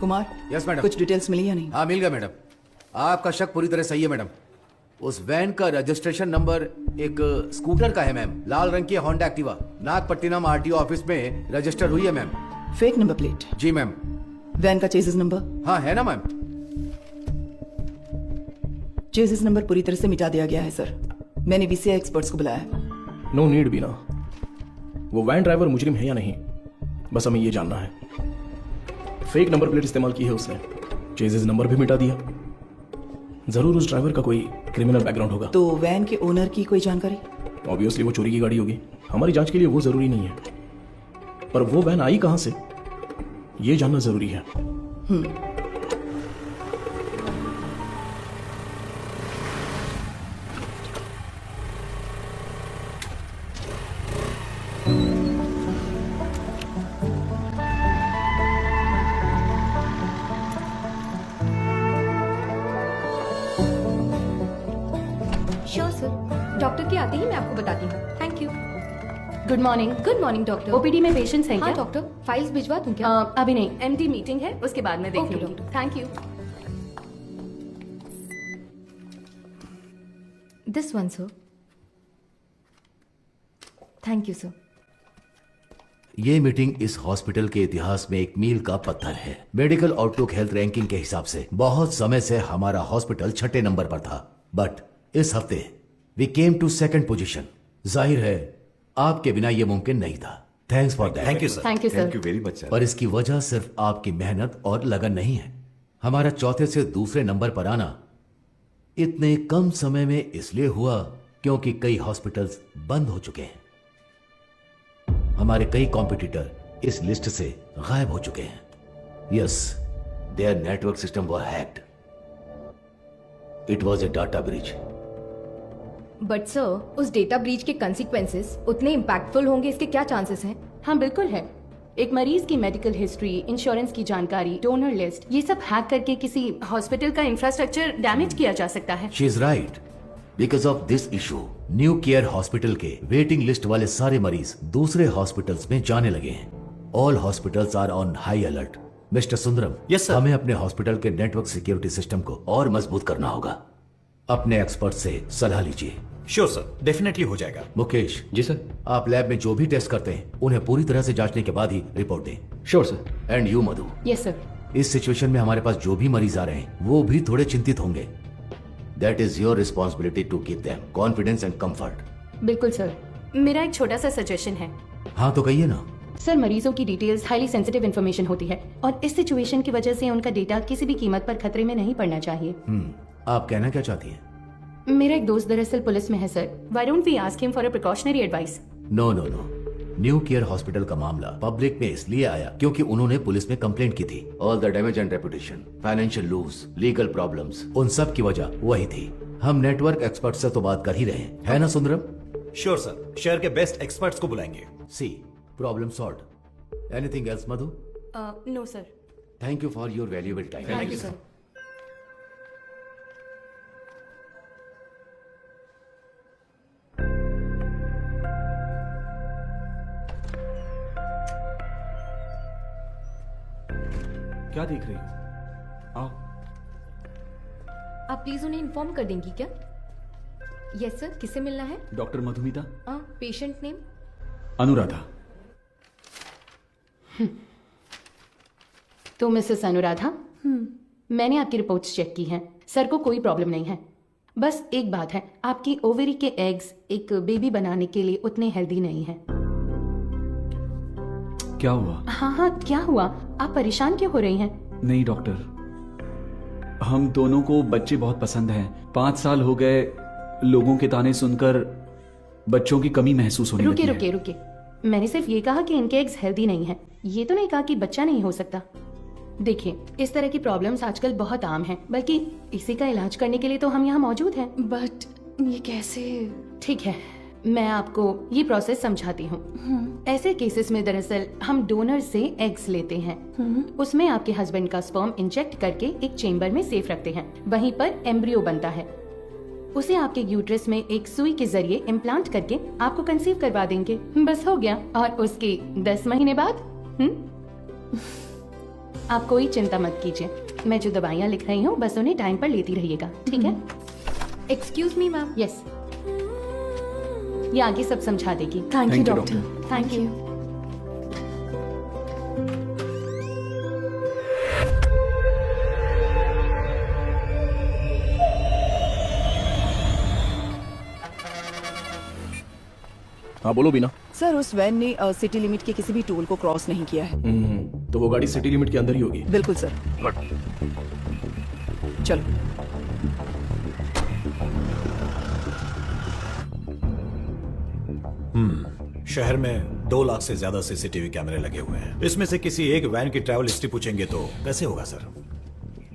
Kumar, yes madam. कुछ details मिली या नहीं? हाँ मिल गया मैडम। आपका शक पूरी तरह सही है मैडम। उस वैन का रजिस्ट्रेशन नंबर एक स्कूटर का है मैम, लाल रंग की Honda Activa, Nagapattinam RTO office में रजिस्टर हुई है मैम। Fake number plate? जी मैम। वैन का चेसिस नंबर? हाँ है ना मैम। चेसिस नंबर पूरी तरह से मिटा दिया गया है सर। मैंने वीसीआई एक्सपर्ट्स को बुलाया है। नो नीड बीना। वो वैन ड्राइवर मुजरिम है या नहीं, बस हमें ये जानना है। फेक नंबर प्लेट इस्तेमाल की है उसने, चेजिस नंबर भी मिटा दिया। जरूर उस ड्राइवर का कोई क्रिमिनल बैकग्राउंड होगा। तो वैन के ओनर की कोई जानकारी? ऑब्वियसली वो चोरी की गाड़ी होगी। हमारी जांच के लिए वो जरूरी नहीं है, पर वो वैन आई कहां से ये जानना जरूरी है। श्योर सर, डॉक्टर के आते ही मैं आपको बताती हूँ। Thank you. Good morning doctor. OPD में पेशेंट्स हैं हाँ क्या? डॉक्टर, फाइल्स भिजवा दूँ क्या? अभी नहीं, एमडी मीटिंग है, उसके बाद मैं देख Okay, लूंगी। okay. Thank you. This one sir. Thank you sir. ये मीटिंग इस हॉस्पिटल के इतिहास में एक मील का पत्थर है। मेडिकल आउटलुक हेल्थ रैंकिंग के हिसाब से बहुत समय से हमारा हॉस्पिटल 6ठे नंबर पर था, बट इस हफ्ते we came to 2nd position. जाहिर है आपके बिना ये मुमकिन नहीं था। Thanks for that. Thank you sir. Thank you sir. Thank you very much sir. पर इसकी वजह सिर्फ आपकी मेहनत और लगन नहीं है। हमारा 4थे से दूसरे नंबर पर आना इतने कम समय में इसलिए हुआ क्योंकि कई हॉस्पिटल्स बंद हो चुके हैं। हमारे कई कॉम्पिटिटर इस लिस्ट से गायब हो चुके हैं। Yes, there network system were hacked. It was a data breach. But sir, उस डेटा ब्रीच के कंसिक्वेंसेस उतने इम्पैक्टफुल होंगे, इसके क्या चांसेस हैं? हाँ बिल्कुल है। एक मरीज की मेडिकल हिस्ट्री, इंश्योरेंस की जानकारी, डोनर लिस्ट, ये सब हैक करके किसी हॉस्पिटल का इंफ्रास्ट्रक्चर डैमेज किया जा सकता है। She is right. Because of this issue new care hospital के वेटिंग लिस्ट वाले सारे मरीज दूसरे हॉस्पिटल्स में जाने लगे हैं। All hospitals are on high alert. Mister Sundaram, Yes, sir. हमें अपने हॉस्पिटल के नेटवर्क सिक्योरिटी सिस्टम को और मजबूत करना होगा। अपने एक्सपर्ट से सलाह लीजिए। श्योर सर, डेफिनेटली हो जाएगा। मुकेश जी सर। आप लैब में जो भी टेस्ट करते हैं उन्हें पूरी तरह से जांचने के बाद ही रिपोर्ट दें। Sure sir. And you Madhu, yes sir. इस सिचुएशन में हमारे पास जो भी मरीज आ रहे हैं वो भी थोड़े चिंतित होंगे। That is your responsibility to give them confidence and comfort. बिल्कुल सर। मेरा एक छोटा सा सजेशन है। हाँ तो कहिए ना। सर, मरीजों की डिटेल्स हाईली सेंसिटिव इन्फॉर्मेशन होती है और इस सिचुएशन की वजह से उनका डेटा किसी भी कीमत पर खतरे में नहीं पड़ना चाहिए। आप कहना क्या चाहती हैं? मेरा एक दोस्त दरअसल पुलिस में है sir. Why don't we ask him for a precautionary advice? No no no, new care hospital का मामला पब्लिक में इसलिए आया क्योंकि उन्होंने पुलिस में कंप्लेंट की थी। All the damage and reputation, financial loss, legal problems, उन सब की वजह वही थी। हम नेटवर्क एक्सपर्ट से तो बात कर ही रहे हैं, है ना सुंदरम? श्योर सर, शहर के बेस्ट एक्सपर्ट्स को बुलाएंगे। See problem solved. Anything else Madhu? No sir. Thank you for your valuable time. Thank you sir. क्या देख रही हो? आओ। आप प्लीज उन्हें इन्फॉर्म कर देंगी क्या? यस सर, किससे मिलना है? Doctor Madhumita. Patient name? Anuradha. तो मिसेस अनुराधा, मैंने आपकी रिपोर्ट्स चेक की हैं। सर को कोई प्रॉब्लम नहीं है। बस एक बात है, आपकी ओवरी के एग्स एक बेबी बनाने के लिए उतने हेल्दी नहीं है। क्या हुआ? हाँ, क्या हुआ? आप परेशान क्यों हो रही हैं? नहीं डॉक्टर, हम दोनों को बच्चे बहुत पसंद हैं। 5 साल हो गए लोगों के ताने सुनकर बच्चों की कमी महसूस होने लगी है। रुके। मैंने सिर्फ ये कहा कि इनके एग्स हेल्दी नहीं है। ये तो नहीं कहा कि बच्चा नहीं हो सकता। देखिए, इस तरह की प्रॉब्लम्स आजकल बहुत आम हैं, बल्कि इसी का इलाज करने के लिए तो हम यहाँ मौजूद हैं। बट ये कैसे? ठीक है, मैं आपको ये प्रोसेस समझाती हूँ। ऐसे केसेस में दरअसल हम डोनर से एग्स लेते हैं, उसमें आपके हस्बैंड का स्पर्म इंजेक्ट करके एक चेम्बर में सेफ रखते हैं। वहीं पर एम्ब्रियो बनता है, उसे आपके यूट्रस में एक सुई के जरिए इम्प्लांट करके आपको कंसीव करवा देंगे। बस हो गया। और उसके 10 महीने बाद आप कोई चिंता मत कीजिए, मैं जो दवाइयाँ लिख रही हूँ बस उन्हें टाइम पर लेती रहिएगा, ठीक है? Excuse me ma'am. यस, ये आगे सब समझा देगी। Thank you Thank you, doctor. Thank you. हाँ बोलो बीना। सर उस वैन ने सिटी लिमिट के किसी भी टोल को क्रॉस नहीं किया है। तो वो गाड़ी सिटी लिमिट के अंदर ही होगी। बिल्कुल सर। चलो। शहर में 2 लाख से ज्यादा सीसीटीवी कैमरे लगे हुए हैं। इसमें से किसी एक वैन की ट्रैवल हिस्ट्री पूछेंगे तो कैसे होगा सर?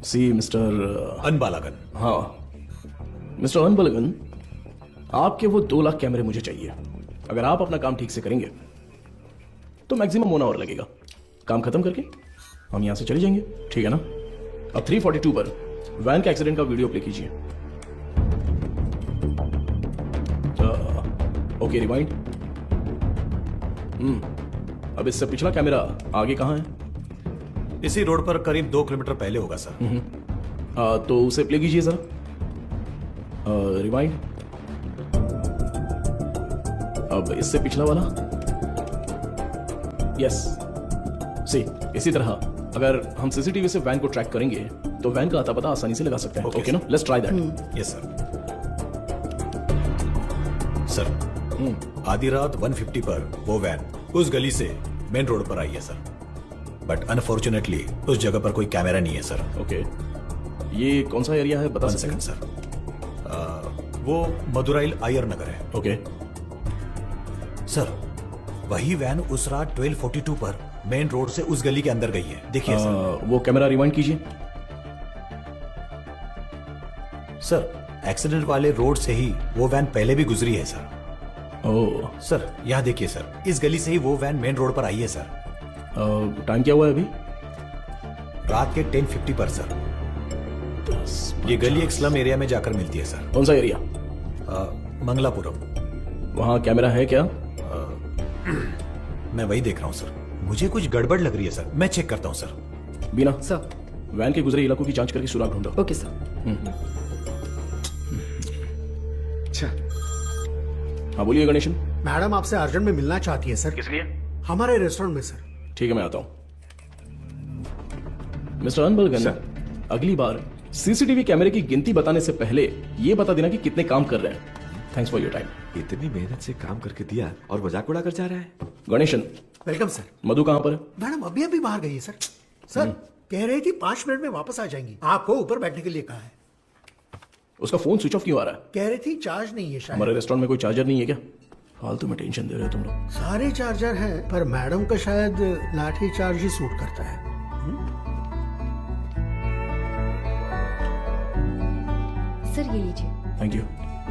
सी मिस्टर अनबालागन। हाँ मिस्टर अनबलगन, आपके वो 2 लाख कैमरे मुझे चाहिए। अगर आप अपना काम ठीक से करेंगे तो मैक्सिमम 1 आवर लगेगा। काम खत्म करके हम यहां से चले जाएंगे, ठीक है ना? अब 342 पर वैन के एक्सीडेंट का वीडियो प्ले कीजिए। Okay rewind. अब इससे पिछला कैमरा आगे कहां है? इसी रोड पर करीब 2 किलोमीटर पहले होगा सर। तो उसे प्ले कीजिए जरा। रिवाइंड। अब इससे पिछला वाला। यस सी इसी तरह अगर हम सीसीटीवी से वैन को ट्रैक करेंगे तो वैन का अता पता आसानी से लगा सकते हैं। ओके ना? Let's try that. Yes sir. Sir आधी रात 150 पर वो वैन उस गली से मेन रोड पर आई है सर, बट अनफॉर्चुनेटली उस जगह पर कोई कैमरा नहीं है सर। ओके ये कौन सा एरिया है बता 1 सकते सेकंड हैं? सर। वो मदुराइल आयर नगर है। ओके सर वही वैन उस रात 1242 पर मेन रोड से उस गली के अंदर गई है। देखिए सर। वो कैमरा रिवाइंड कीजिए। सर एक्सीडेंट वाले रोड से ही वो वैन पहले भी गुजरी है सर। ओह सर यहाँ देखिए सर, इस गली से ही वो वैन मेन रोड पर आई है सर। टाइम क्या हुआ है अभी? रात के 10:50 पर सर। ये गली एक स्लम एरिया में जाकर मिलती है सर। कौन सा एरिया? मंगलापुरम। वहां कैमरा है क्या? मैं वही देख रहा हूँ सर। मुझे कुछ गड़बड़ लग रही है सर, मैं चेक करता हूँ सर। बीना सर। वैन के गुजरे इलाकों की जांच करके सुराग ढूंढो। Okay sir. अच्छा हाँ बोलिए गणेशन। मैडम आपसे अर्जेंट में मिलना चाहती है सर। किस लिए? हमारे रेस्टोरेंट में सर। ठीक है मैं आता हूं। मिस्टर अनबलगन, अगली बार सीसीटीवी कैमरे की गिनती बताने से पहले ये बता देना कि कितने काम कर रहे हैं। Thanks for your time. इतनी मेहनत से काम करके दिया और मजाक उड़ा कर जा रहा है। Ganesan, welcome sir. मधु कहां पर है? मैडम अभी अभी बाहर गई है सर। सर कह रही थी 5 मिनट में वापस आ जाएंगी। आपको ऊपर बैठने के लिए कहा है। उसका फोन स्विच ऑफ क्यों आ रहा है? कह रही थी चार्ज नहीं है शायद। हमारे रेस्टोरेंट में कोई चार्जर नहीं है क्या? फालतू में टेंशन दे रहे हो तुम लोग। सारे चार्जर हैं पर मैडम का शायद लाठी चार्ज ही सूट करता है। सर ये लीजिए। Thank you.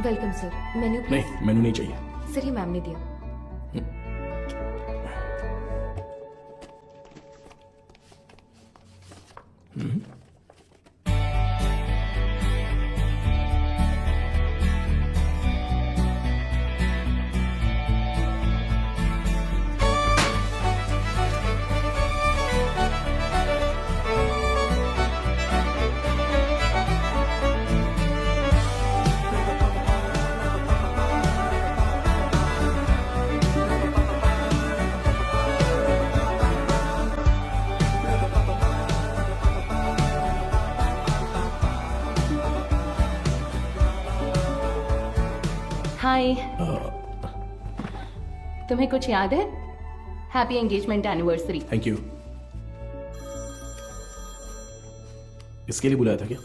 Welcome sir. Menu please. नहीं मेनू नहीं चाहिए। सर ये मैम ने दिया। हाय, तुम्हें कुछ याद है? Happy engagement anniversary. Thank you. इसके लिए बुलाया था क्या?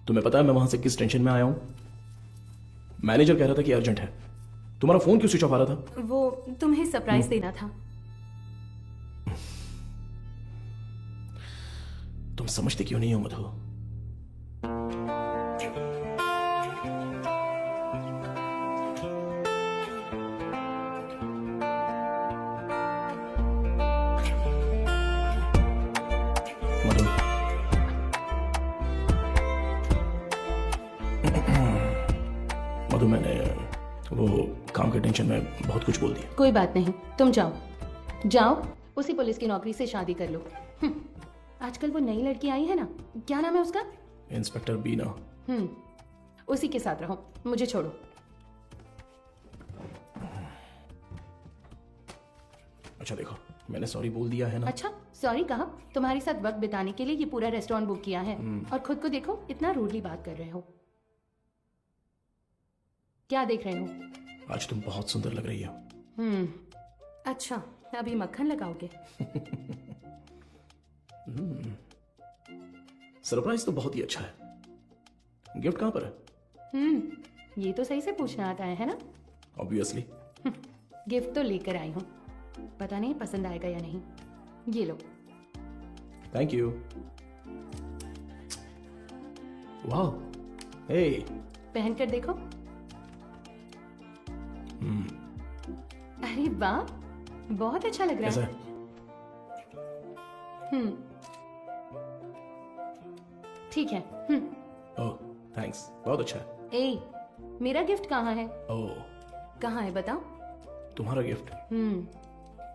तुम्हें पता है मैं वहां से किस टेंशन में आया हूं? मैनेजर कह रहा था कि अर्जेंट है। तुम्हारा फोन क्यों स्विच ऑफ आ रहा था? वो तुम्हें सरप्राइज देना था। तुम समझते क्यों नहीं हो मधु? मधु मधु मैंने वो काम के टेंशन में बहुत कुछ बोल दिया। कोई बात नहीं, तुम जाओ जाओ, उसी पुलिस की नौकरी से शादी कर लो। आजकल वो नई लड़की आई है ना, क्या नाम है उसका? इंस्पेक्टर बीना। उसी के साथ रहो, मुझे छोड़ो। अच्छा देखो, मैंने सॉरी बोल दिया है ना। अच्छा, सॉरी कहा? तुम्हारे साथ वक्त बिताने के लिए ये पूरा रेस्टोरेंट बुक किया है और खुद को देखो, इतना रूडली बात कर रहे हो। क्या देख रहे हो? आज तुम बहुत सुंदर लग रही हो। अच्छा, अभी मक्खन लगाओगे? सरप्राइज तो बहुत ही अच्छा है। गिफ्ट कहाँ पर है? ये तो सही से पूछना आता है ना? ऑब्वियसली। गिफ्ट तो लेकर आई हूँ, पता नहीं पसंद आएगा या नहीं। ये लो। Thank you. वाह, हे, पहन कर देखो। अरे वाह, बहुत अच्छा लग रहा कैसा है। है? ठीक है। ओह, थैंक्स, बहुत अच्छा है। ए, मेरा गिफ्ट कहाँ है? ओह, कहाँ है बताओ? तुम्हारा गिफ्ट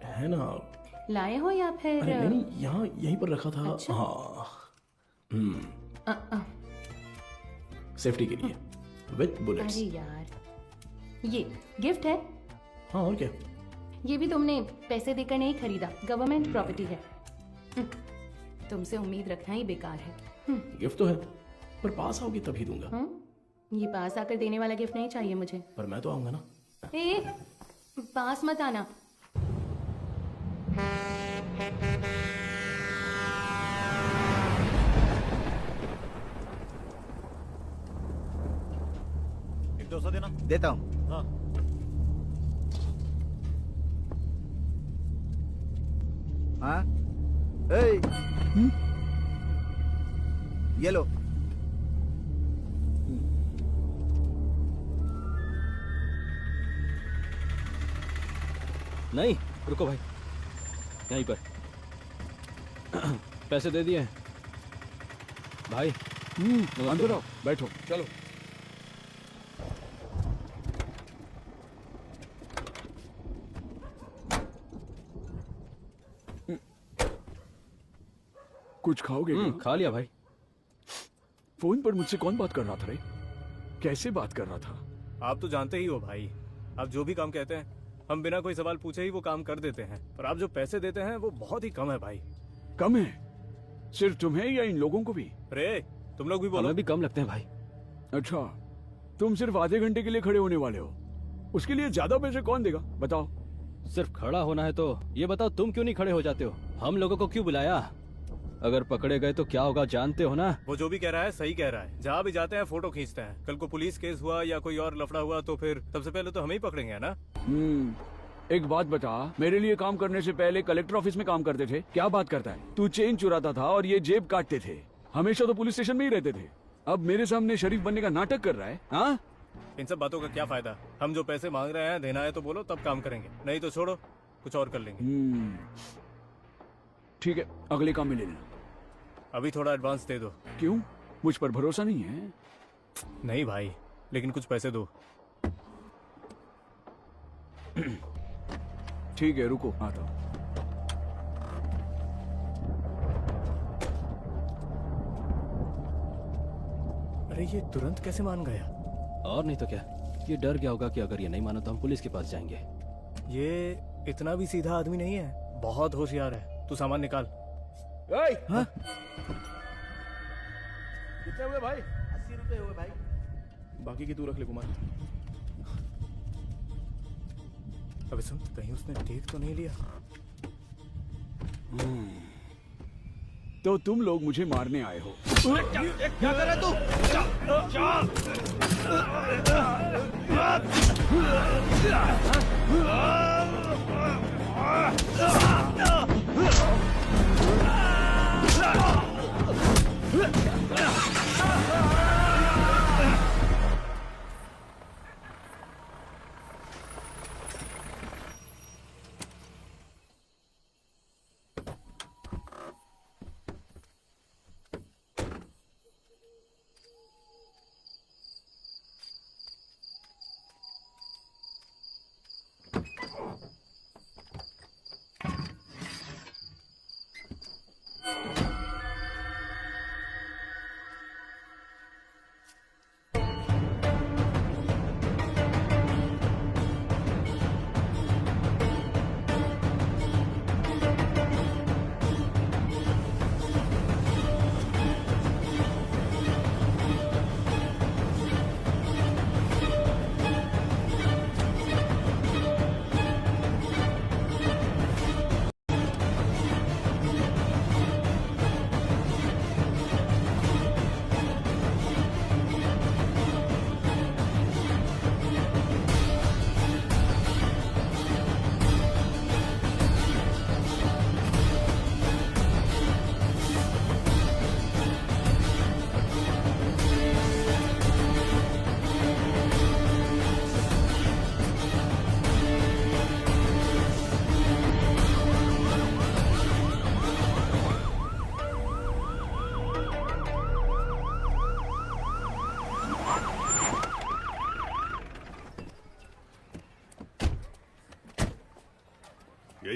है ना? लाए हो या फिर? अरे नहीं, यहाँ यहीं पर रखा था। अच्छा। हाँ, सेफ्टी के लिए विथ बुलेट्स। अरे यार, ये गिफ्ट है? हाँ, और क्या? ये भी तुमने पैसे देकर नहीं खरीदा, गवर्नमेंट प्रॉपर्टी है। तुमसे उम्मीद रखना ही बेकार है। गिफ्ट तो है, पर पास आओगी तभी दूंगा। ये पास आकर देने वाला गिफ्ट नहीं चाहिए मुझे। पर मैं तो आऊंगा ना। ए, पास मत आना। एक 200 देना। देता हूँ। हाँ, हाँ, ए, ये लो। नहीं, रुको भाई, यहीं पर पैसे दे दिए भाई। अंदर आओ, बैठो। चलो। कुछ खाओगे क्या? खा लिया भाई। फोन पर मुझसे कौन बात कर रहा था रे? कैसे बात कर रहा था? आप तो जानते ही हो भाई, आप जो भी काम कहते हैं हम बिना कोई सवाल पूछे ही वो काम कर देते हैं, पर आप जो पैसे देते हैं वो बहुत ही कम है भाई। कम है? सिर्फ तुम्हें या इन लोगों को भी? रे, तुम लोग भी बोलो। हमें भी कम लगते हैं भाई। अच्छा, तुम सिर्फ आधे घंटे के लिए खड़े होने वाले हो, उसके लिए ज्यादा पैसे कौन देगा बताओ? सिर्फ खड़ा होना है तो ये बताओ, तुम क्यों नहीं खड़े हो जाते हो? हम लोगों को क्यों बुलाया? अगर पकड़े गए तो क्या होगा जानते हो ना? वो जो भी कह रहा है सही कह रहा है। जहाँ भी जाते हैं फोटो खींचते हैं। कल को पुलिस केस हुआ या कोई और लफड़ा हुआ तो फिर सबसे पहले तो हमें ही पकड़ेंगे, है ना? एक बात बता, मेरे लिए काम करने से पहले कलेक्टर ऑफिस में काम करते थे, क्या बात करता है? तू चेन चुराता था और ये जेब काटते थे, हमेशा तो पुलिस स्टेशन में ही रहते थे। अब मेरे सामने शरीफ बनने का नाटक कर रहा है? हाँ, इन सब बातों का क्या फायदा? हम जो पैसे मांग रहे हैं देना है तो बोलो, तब काम करेंगे, नहीं तो छोड़ो, कुछ और कर लेंगे। ठीक है, अगले काम में ले लेना। अभी थोड़ा एडवांस दे दो। क्यों, मुझ पर भरोसा नहीं है? नहीं भाई, लेकिन कुछ पैसे दो। ठीक है, रुको, आता हूं। अरे ये तुरंत कैसे मान गया? और नहीं तो क्या, ये डर गया होगा कि अगर ये नहीं माना तो हम पुलिस के पास जाएंगे। ये इतना भी सीधा आदमी नहीं है, बहुत होशियार है। तू सामान निकाल। हाँ? कितने हुए भाई? 80 रुपए हुए भाई। बाकी की तू रख ले कुमार। अबे सुन, कहीं उसने देख तो नहीं लिया? तो तुम लोग मुझे मारने आए हो? क्या कर रहा है तू?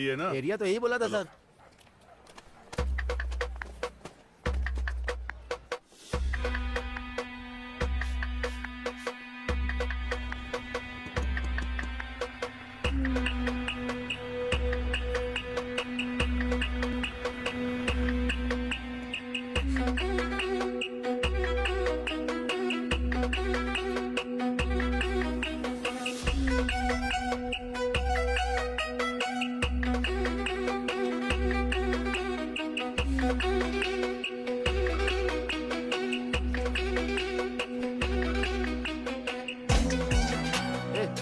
यही है ना? एरिया तो यही बोला था सर।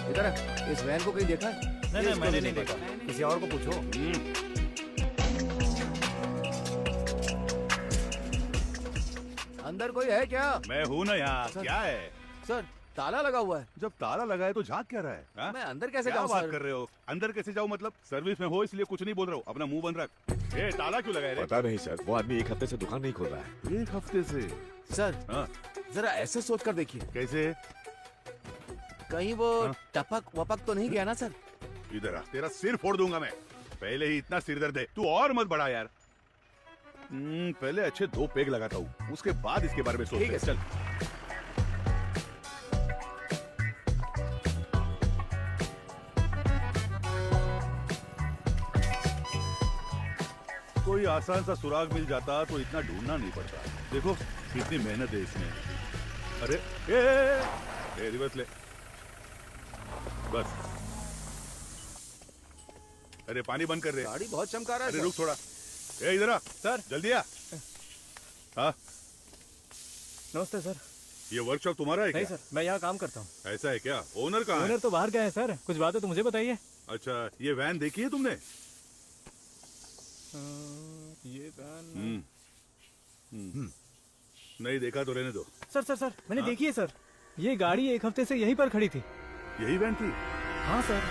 इधर इस वैन को कहीं देखा है? नहीं मैंने नहीं देखा, किसी और को पूछो। अंदर कोई है क्या? मैं हूँ ना यहाँ। क्या है सर ताला लगा हुआ है। जब ताला लगा है तो झांक क्या रहा है हा? मैं अंदर कैसे क्या जाऊँ बात सर? कर रहे हो? अंदर कैसे जाऊँ मतलब? सर्विस में हो इसलिए कुछ नहीं बोल रहा हूँ। अपना मुंह बंद रख। ए ताला क्यों लगाए रे? पता नहीं सर, वो आदमी 1 हफ्ते से दुकान नहीं खोल रहा है। 1 हफ्ते से? सर हाँ जरा ऐसे सोच कर देखिए, कैसे? कहीं वो हाँ? टपक वपक तो नहीं गया ना सर? इधर आ, तेरा सिर फोड़ दूंगा मैं। पहले ही इतना सिर दर्द है, तू और मत बढ़ा यार। पहले अच्छे 2 पेग लगाता हूँ, उसके बाद इसके बारे में सोचते हैं। चल। कोई आसान सा सुराग मिल जाता तो इतना ढूंढना नहीं पड़ता। देखो कितनी मेहनत है इसमें। अरे ए रिवर्स ले बस। अरे पानी बंद कर दे। गाड़ी बहुत चमका रहा है। अरे रुक थोड़ा। ए इधर आ सर। जल्दी आ। हाँ नमस्ते सर। ये वर्कशॉप तुम्हारा है नहीं क्या? सर, मैं यहाँ काम करता हूँ। ऐसा है क्या? ओनर कहाँ है? ओनर तो बाहर गए हैं सर, कुछ बात है तो मुझे बताइए। अच्छा ये वैन देखी है तुमने? ये वैन नहीं देखा तो रहने दो। सर सर सर मैंने हाँ? देखी है सर, ये गाड़ी 1 हफ्ते से यहीं पर खड़ी थी। यही वैन थी? हाँ सर,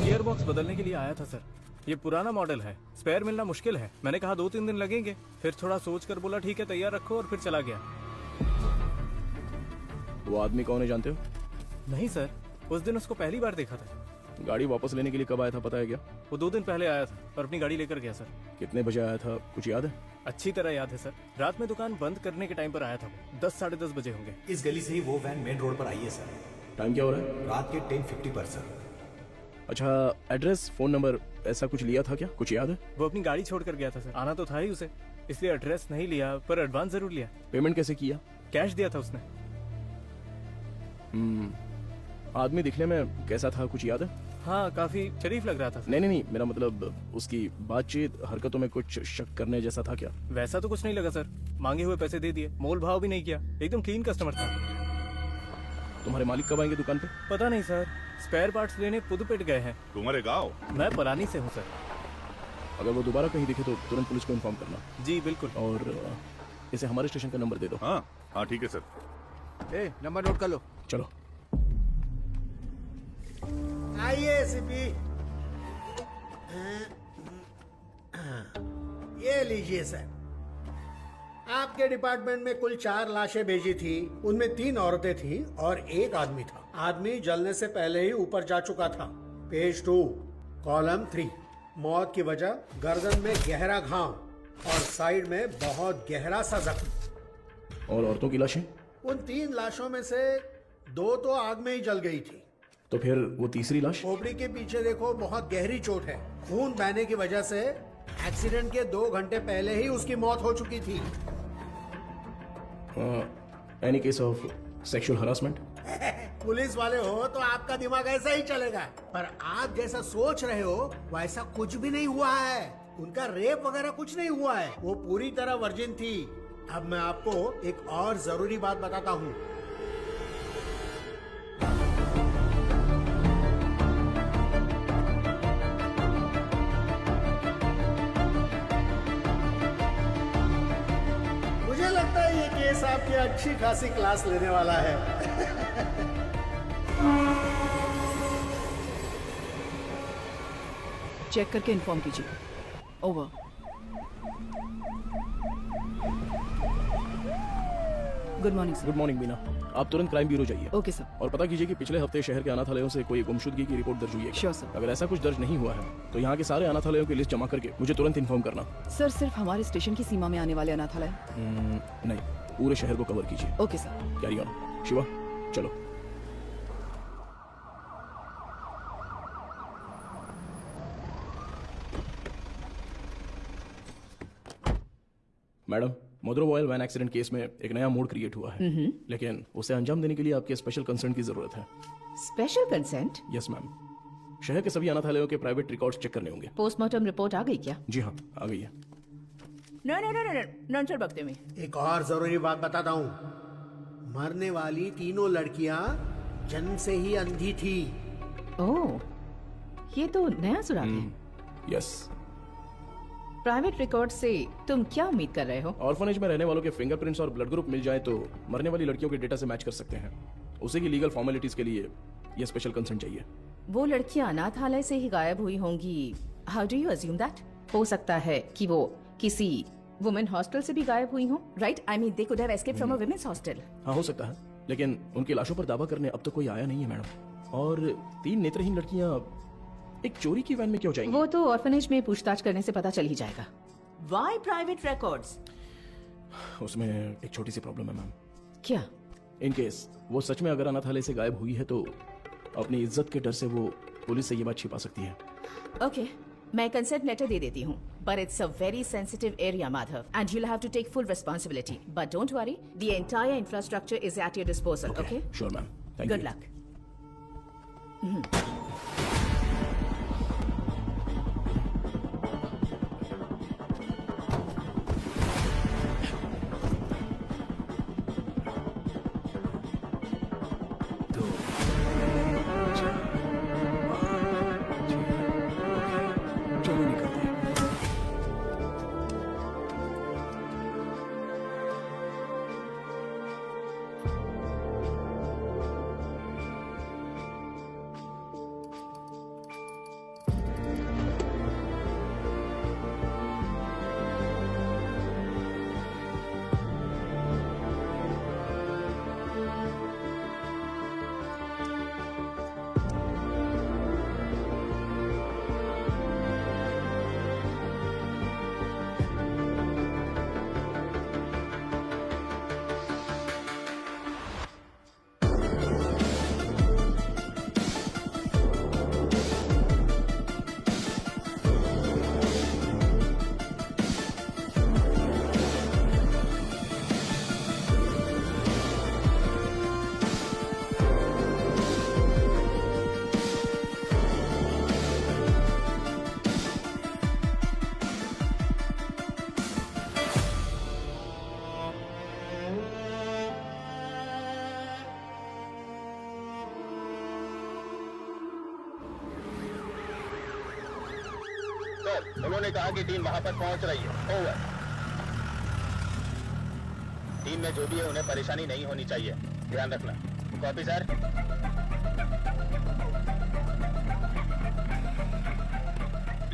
गियर बॉक्स बदलने के लिए आया था सर। ये पुराना मॉडल है, स्पेयर मिलना मुश्किल है। मैंने कहा 2-3 दिन लगेंगे, फिर थोड़ा सोच कर बोला ठीक है तैयार रखो, और फिर चला गया। वो आदमी कौन है जानते हो? नहीं सर, उस दिन उसको पहली बार देखा था। गाड़ी वापस लेने के लिए कब आया था पता है क्या? वो 2 दिन पहले आया था और अपनी गाड़ी लेकर गया सर। कितने बजे आया था कुछ याद है? अच्छी तरह याद है सर, रात में दुकान बंद करने के टाइम पर आया था। 10-10:30 बजे होंगे। इस गली से ही वो वैन मेन रोड पर आई है सर। टाइम क्या हो रहा है? रात के 10:50 पर सर। अच्छा एड्रेस फोन नंबर ऐसा कुछ लिया था क्या? कुछ याद है? वो अपनी गाड़ी छोड़कर गया था सर, आना तो था ही उसे, इसलिए एड्रेस नहीं लिया पर एडवांस जरूर लिया। पेमेंट कैसे किया? कैश दिया था उसने। आदमी दिखने में कैसा था कुछ याद है? हाँ काफी शरीफ लग रहा था। नहीं मेरा मतलब उसकी बातचीत हरकतों में कुछ शक करने जैसा था क्या? वैसा तो कुछ नहीं लगा सर, मांगे हुए पैसे दे दिए, मोल भाव भी नहीं किया, एकदम क्लीन कस्टमर था। तुम्हारे मालिक कब आएंगे दुकान पे? पता नहीं सर, स्पेयर पार्ट्स लेने पुदुपेट गए हैं। तुम्हारे गाँव? मैं पलानी से हूँ सर। अगर वो दोबारा कहीं दिखे तो तुरंत पुलिस को इन्फॉर्म करना। जी बिल्कुल। और इसे हमारे स्टेशन का नंबर दे दो। हाँ ठीक है सर। ए नंबर नोट कर लो। चलो आइए एसीपी, ये लीजिए सर। आपके डिपार्टमेंट में कुल 4 लाशें भेजी थी, उनमें 3 औरतें थी और 1 आदमी था। आदमी जलने से पहले ही ऊपर जा चुका था। पेज 2 कॉलम 3, मौत की वजह गर्दन में गहरा घाव और साइड में बहुत गहरा सा जख्म। और औरतों की लाशें? उन 3 लाशों में से 2 तो आग में ही जल गई थी। तो फिर वो तीसरी लाश? खोपड़ी के पीछे देखो, बहुत गहरी चोट है। खून बहने की वजह से एक्सीडेंट के 2 घंटे पहले ही उसकी मौत हो चुकी थी। Any case of sexual harassment? Police वाले हो तो आपका दिमाग ऐसा ही चलेगा, पर आप जैसा सोच रहे हो वैसा कुछ भी नहीं हुआ है। उनका रेप वगैरह कुछ नहीं हुआ है, वो पूरी तरह वर्जिन थी। अब मैं आपको एक और जरूरी बात बताता हूँ। मुझे लगता है ये केस आपकी अच्छी खासी क्लास लेने वाला है। चेक करके इन्फॉर्म कीजिए। Over. Good morning sir. Good morning Beena. आप तुरंत क्राइम ब्यूरो जाइए ओके सर। और पता कीजिए कि पिछले हफ्ते शहर के अनाथालयों से कोई गुमशुदगी की रिपोर्ट दर्ज हुई है। Sure sir. अगर ऐसा कुछ दर्ज नहीं हुआ है तो यहाँ के सारे अनाथालयों की लिस्ट जमा करके मुझे तुरंत इन्फॉर्म करना। सर सिर्फ हमारे स्टेशन की सीमा में आने वाले अनाथालय? नहीं, पूरे शहर को कवर कीजिए। Okay sir. Carry on. Shiva चलो। मैडम, मोद्रो ऑयल वैन एक्सीडेंट केस में एक नया मोड क्रिएट हुआ है, लेकिन उसे अंजाम देने के लिए आपके स्पेशल कंसर्न की जरूरत है। Special consent? Yes ma'am. शहर के सभी अनाथालयों के प्राइवेट रिकॉर्ड्स चेक करने होंगे। पोस्टमार्टम रिपोर्ट आ गई क्या? जी हाँ, आ गई है। नंचल बकते में एक और जरूरी बात बताता हूँ, मरने वाली तीनों लड़कियां जन्म से ही अंधी थी। ओह, ये तो नया सुराग है। यस। प्राइवेट रिकॉर्ड से तुम क्या उम्मीद कर रहे हो? ऑर्फनेज में रहने वालों के फिंगरप्रिंट्स और ब्लड ग्रुप मिल जाए तो मरने वाली लड़कियों के डेटा से मैच कर सकते हैं। उसी की लीगल फॉर्मेलिटीज के लिए ये स्पेशल कंसर्न चाहिए। वो लड़कियां अनाथालय से ही गायब हुई होंगी। How do you assume that? हो सकता है कि वो किसी वुमेन हॉस्टल से भी गायब हुई हो, right? I mean they could have escaped from a women's hostel. हाँ, हो सकता है, लेकिन उनकी लाशों पर दावा करने अब तक कोई आया नहीं है मैडम। और 3 नेत्रहीन लड़कियां एक चोरी की वैन में क्यों जाएंगी? वो तो ऑर्फनेज में पूछताछ करने से पता चल ही जाएगा। Why private records? उसमें एक छोटी सी प्रॉब्लम है मैम। क्या? इन केस वो सच में अगर अनाथालय से गायब हुई है तो अपनी इज्जत के डर से वो पुलिस से ये बात छिपा सकती है। Okay, मैं कंसेंट लेटर दे देती हूँ, but it's a very sensitive area, Madhav, and you'll have to take full responsibility. But don't worry, the entire infrastructure is at your disposal. Okay? Sure, ma'am. Thank you. Good luck. चलो निकलते हैं। उन्होंने कहा कि team वहां पर पहुंच रही है। ओवर। टीम में जो भी है उन्हें परेशानी नहीं होनी चाहिए, ध्यान रखना। Copy sir.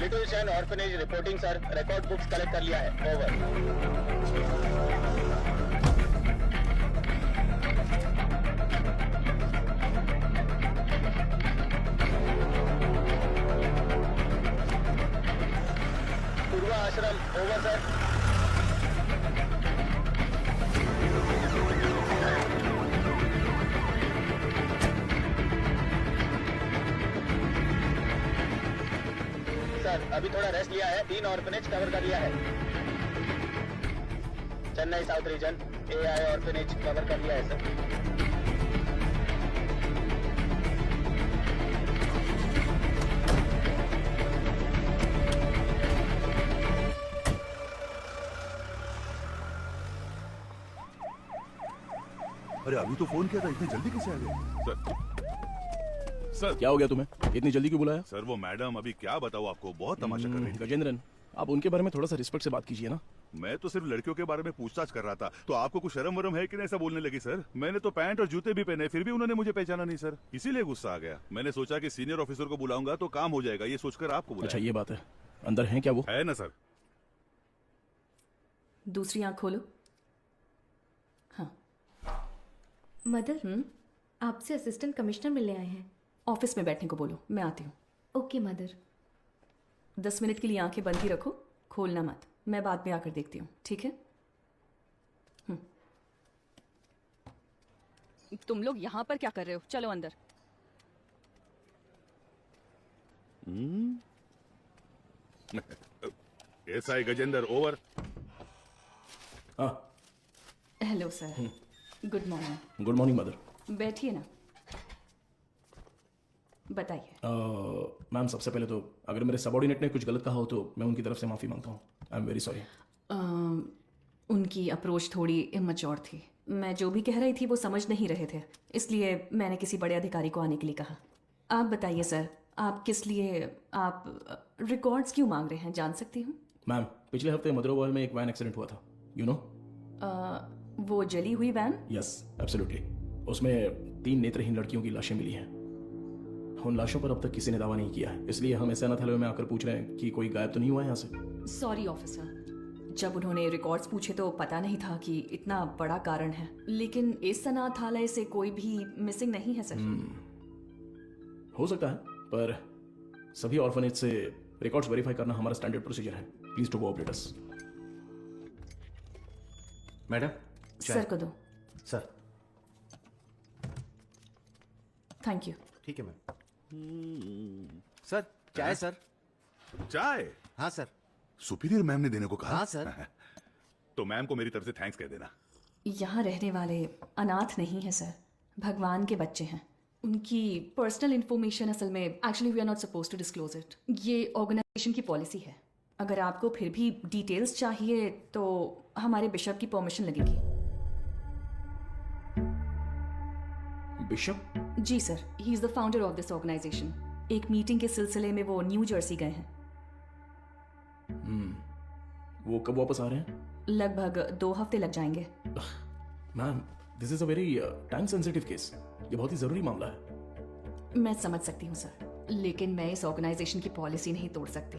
Little Shane orphanage reporting sir, record books collect कर लिया है। ओवर। पूर्वा आश्रम, ओवर सर। सर अभी थोड़ा रेस्ट लिया है, 3 ऑर्फनेज कवर कर लिया है। Chennai south region AI orphanage cover कर लिया है सर। अरे अभी तो फोन किया था, इतनी जल्दी कैसे आ गए? सर क्या हो गया तुम्हें? इतनी जल्दी क्यों बुलाया? सर वो मैडम अभी क्या बताऊँ आपको, बहुत तमाशा कर रही थी। गजेंद्रन, आप उनके बारे में थोड़ा सा रिस्पेक्ट से बात कीजिए ना। मैं तो सिर्फ लड़कियों के बारे में पूछताछ कर रहा था, तो आपको कुछ शर्म वरम है कि नहीं ऐसा बोलने लगी? सर मैंने तो पैंट और जूते भी पहने, फिर भी उन्होंने मुझे पहचाना नहीं सर, इसीलिए गुस्सा आ गया। मैंने सोचा कि सीनियर ऑफिसर को बुलाऊंगा तो काम हो जाएगा, ये सोचकर आपको बुलाया। अच्छा ये बात है, अंदर है क्या वो? है ना सर। दूसरी आंख खोलो। हाँ, मदर आपसे असिस्टेंट कमिश्नर मिलने आए हैं। ऑफिस में बैठने को बोलो, मैं आती हूँ। Okay mother. 10 मिनट के लिए आंखें बंद ही रखो, खोलना मत। मैं बाद में आकर देखती हूँ, ठीक है? तुम लोग यहाँ पर क्या कर रहे हो? चलो अंदर। SI Gajendra over. हाँ। Hello sir, good morning. Good morning mother. बैठिए ना, बताइए। मैम, सबसे पहले तो अगर मेरे सबॉर्डिनेट ने कुछ गलत कहा हो तो मैं उनकी तरफ से माफ़ी मांगता हूँ। I am very sorry. उनकी अप्रोच थोड़ी इमैच्योर थी। मैं जो भी कह रही थी वो समझ नहीं रहे थे, इसलिए मैंने किसी बड़े अधिकारी को आने के लिए कहा। आप बताइए सर, आप किस लिए आप रिकॉर्ड्स क्यों मांग रहे हैं, जान सकती हूँ? मैम, पिछले हफ्ते मदरोवाल में एक वैन एक्सीडेंट हुआ था, यू नो? वो जली हुई वैन? Yes, absolutely. उसमें 3 नेत्रहीन लड़कियों की लाशें मिली हैं। उन लाशों पर अब तक किसी ने दावा नहीं किया है, इसलिए हम ऐसे अनाथालय में आकर पूछ रहे हैं कि कोई गायब तो नहीं हुआ है यहाँ से। सॉरी ऑफिसर, जब उन्होंने रिकॉर्ड्स पूछे तो पता नहीं था कि इतना बड़ा कारण है, लेकिन इस अनाथालय से कोई भी मिसिंग नहीं है सर। हो सकता है, पर सभी ऑर्फनेज से रिकॉर्ड्स वेरीफाई करना हमारा स्टैंडर्ड प्रोसीजर है। Please to cooperate us. Madam, sir को दो। सर। Thank you. ठीक है मैम। सर, चाय सर। चाय? हाँ सर। सुपीरियर मैम ने देने को कहा? हाँ सर। तो मैम को मेरी तरफ से थैंक्स कह देना। यहाँ रहने वाले अनाथ नहीं है सर, भगवान के बच्चे हैं। उनकी पर्सनल इंफॉर्मेशन असल में actually we are not suppose to disclose it. ये ऑर्गेनाइजेशन की पॉलिसी है। अगर आपको फिर भी डिटेल्स चाहिए तो हमारे बिशप की परमिशन लगेगी। बिशप? जी sir, he is the founder of this organisation. एक मीटिंग के सिलसिले में वो न्यू जर्सी गए हैं। वो कब वापस आ रहे हैं? लगभग 2 हफ्ते लग जाएंगे। Ma'am, this is a very time sensitive case. ये बहुत ही जरूरी मामला है। मैं समझ सकती हूँ सर, लेकिन मैं इस ऑर्गेनाइजेशन की पॉलिसी नहीं तोड़ सकती।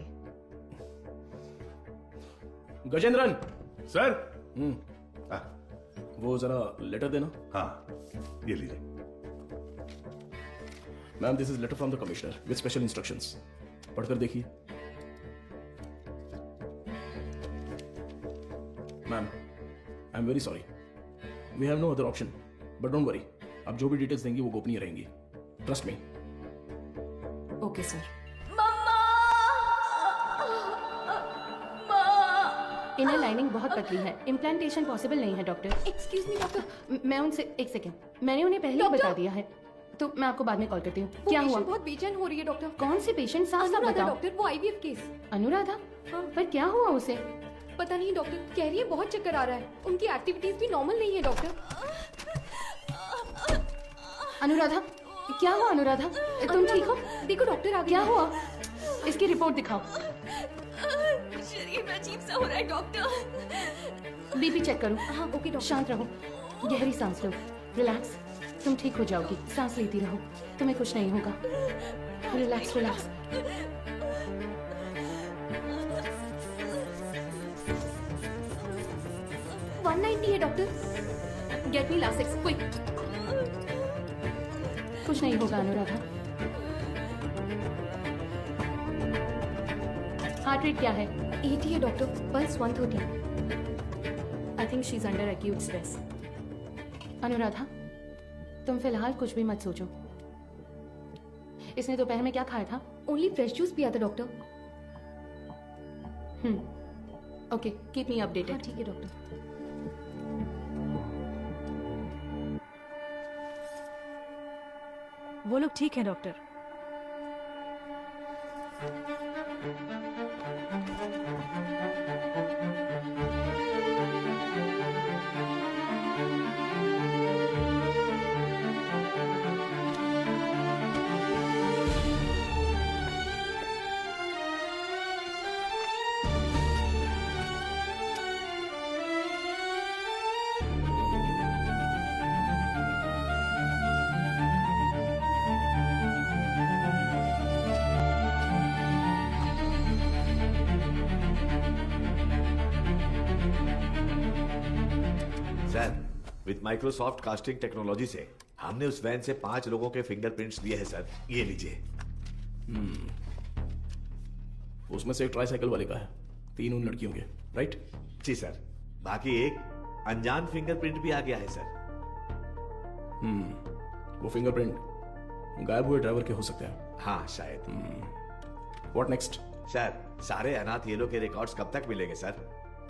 गजेंद्रन सर। वो जरा लेटर देना। हाँ, ये लीजिए। Ma'am, this is letter from the commissioner with special instructions. पढ़कर देखिए। Ma'am, I am very sorry, we have no other option, but don't worry, आप जो भी डिटेल्स देंगी वो गोपनीय रहेंगी। Trust me. Okay sir. Inner lining बहुत पतली है, इम्प्लांटेशन पॉसिबल नहीं है डॉक्टर। Excuse me doctor. मैं उनसे एक सेकेंड, मैंने उन्हें पहले ही बता दिया है, तो मैं आपको बाद में कॉल करती हूँ। क्या हुआ? बहुत बेचैन हो रही है डॉक्टर। कौन सी पेशेंट? साफ साफ बताओ डॉक्टर, वो आईवीएफ केस। अनुराधा? हाँ। पर क्या हुआ उसे? पता नहीं डॉक्टर, कह रही है बहुत चक्कर आ रहा है। उनकी एक्टिविटीज भी नॉर्मल नहीं है डॉक्टर। अनुराधा, क्या हुआ अनुराधा? तुम ठीक हो? देखो डॉक्टर आ गए। क्या हुआ? इसकी रिपोर्ट दिखाओ। शरीर में अजीब सा हो रहा है डॉक्टर। बीपी चेक करो। हाँ ओके डॉक्टर। शांत रहो, गहरी सांस लो, रिलैक्स। तुम ठीक हो जाओगी, सांस लेती रहो, तुम्हें कुछ नहीं होगा। Relax relax. है doctor. Get me Lasix quick. कुछ नहीं होगा अनुराधा। हार्ट रेट क्या है? 80 है doctor, pulse 130। I think she is under acute stress. Anuradha, तुम फिलहाल कुछ भी मत सोचो। इसने दोपहर में क्या खाया था? ओनली फ्रेश जूस पिया था doctor. Okay, keep me updated. ठीक है डॉक्टर। वो लोग ठीक हैं doctor. With Microsoft casting technology से हमने उस वैन से 5 लोगों के फिंगरप्रिंट्स लिए हैं सर। ये लीजिए। उसमें से एक ट्राईसाइकिल वाले का है, 3 उन लड़कियों के, राइट? जी सर। बाकी एक अनजान फिंगरप्रिंट भी आ गया है सर। वो फिंगरप्रिंट गायब हुए ड्राइवर के हो सकते हैं। हाँ शायद। What next? सर सारे अनाथ येलो के रिकॉर्ड्स कब तक मिलेंगे सर?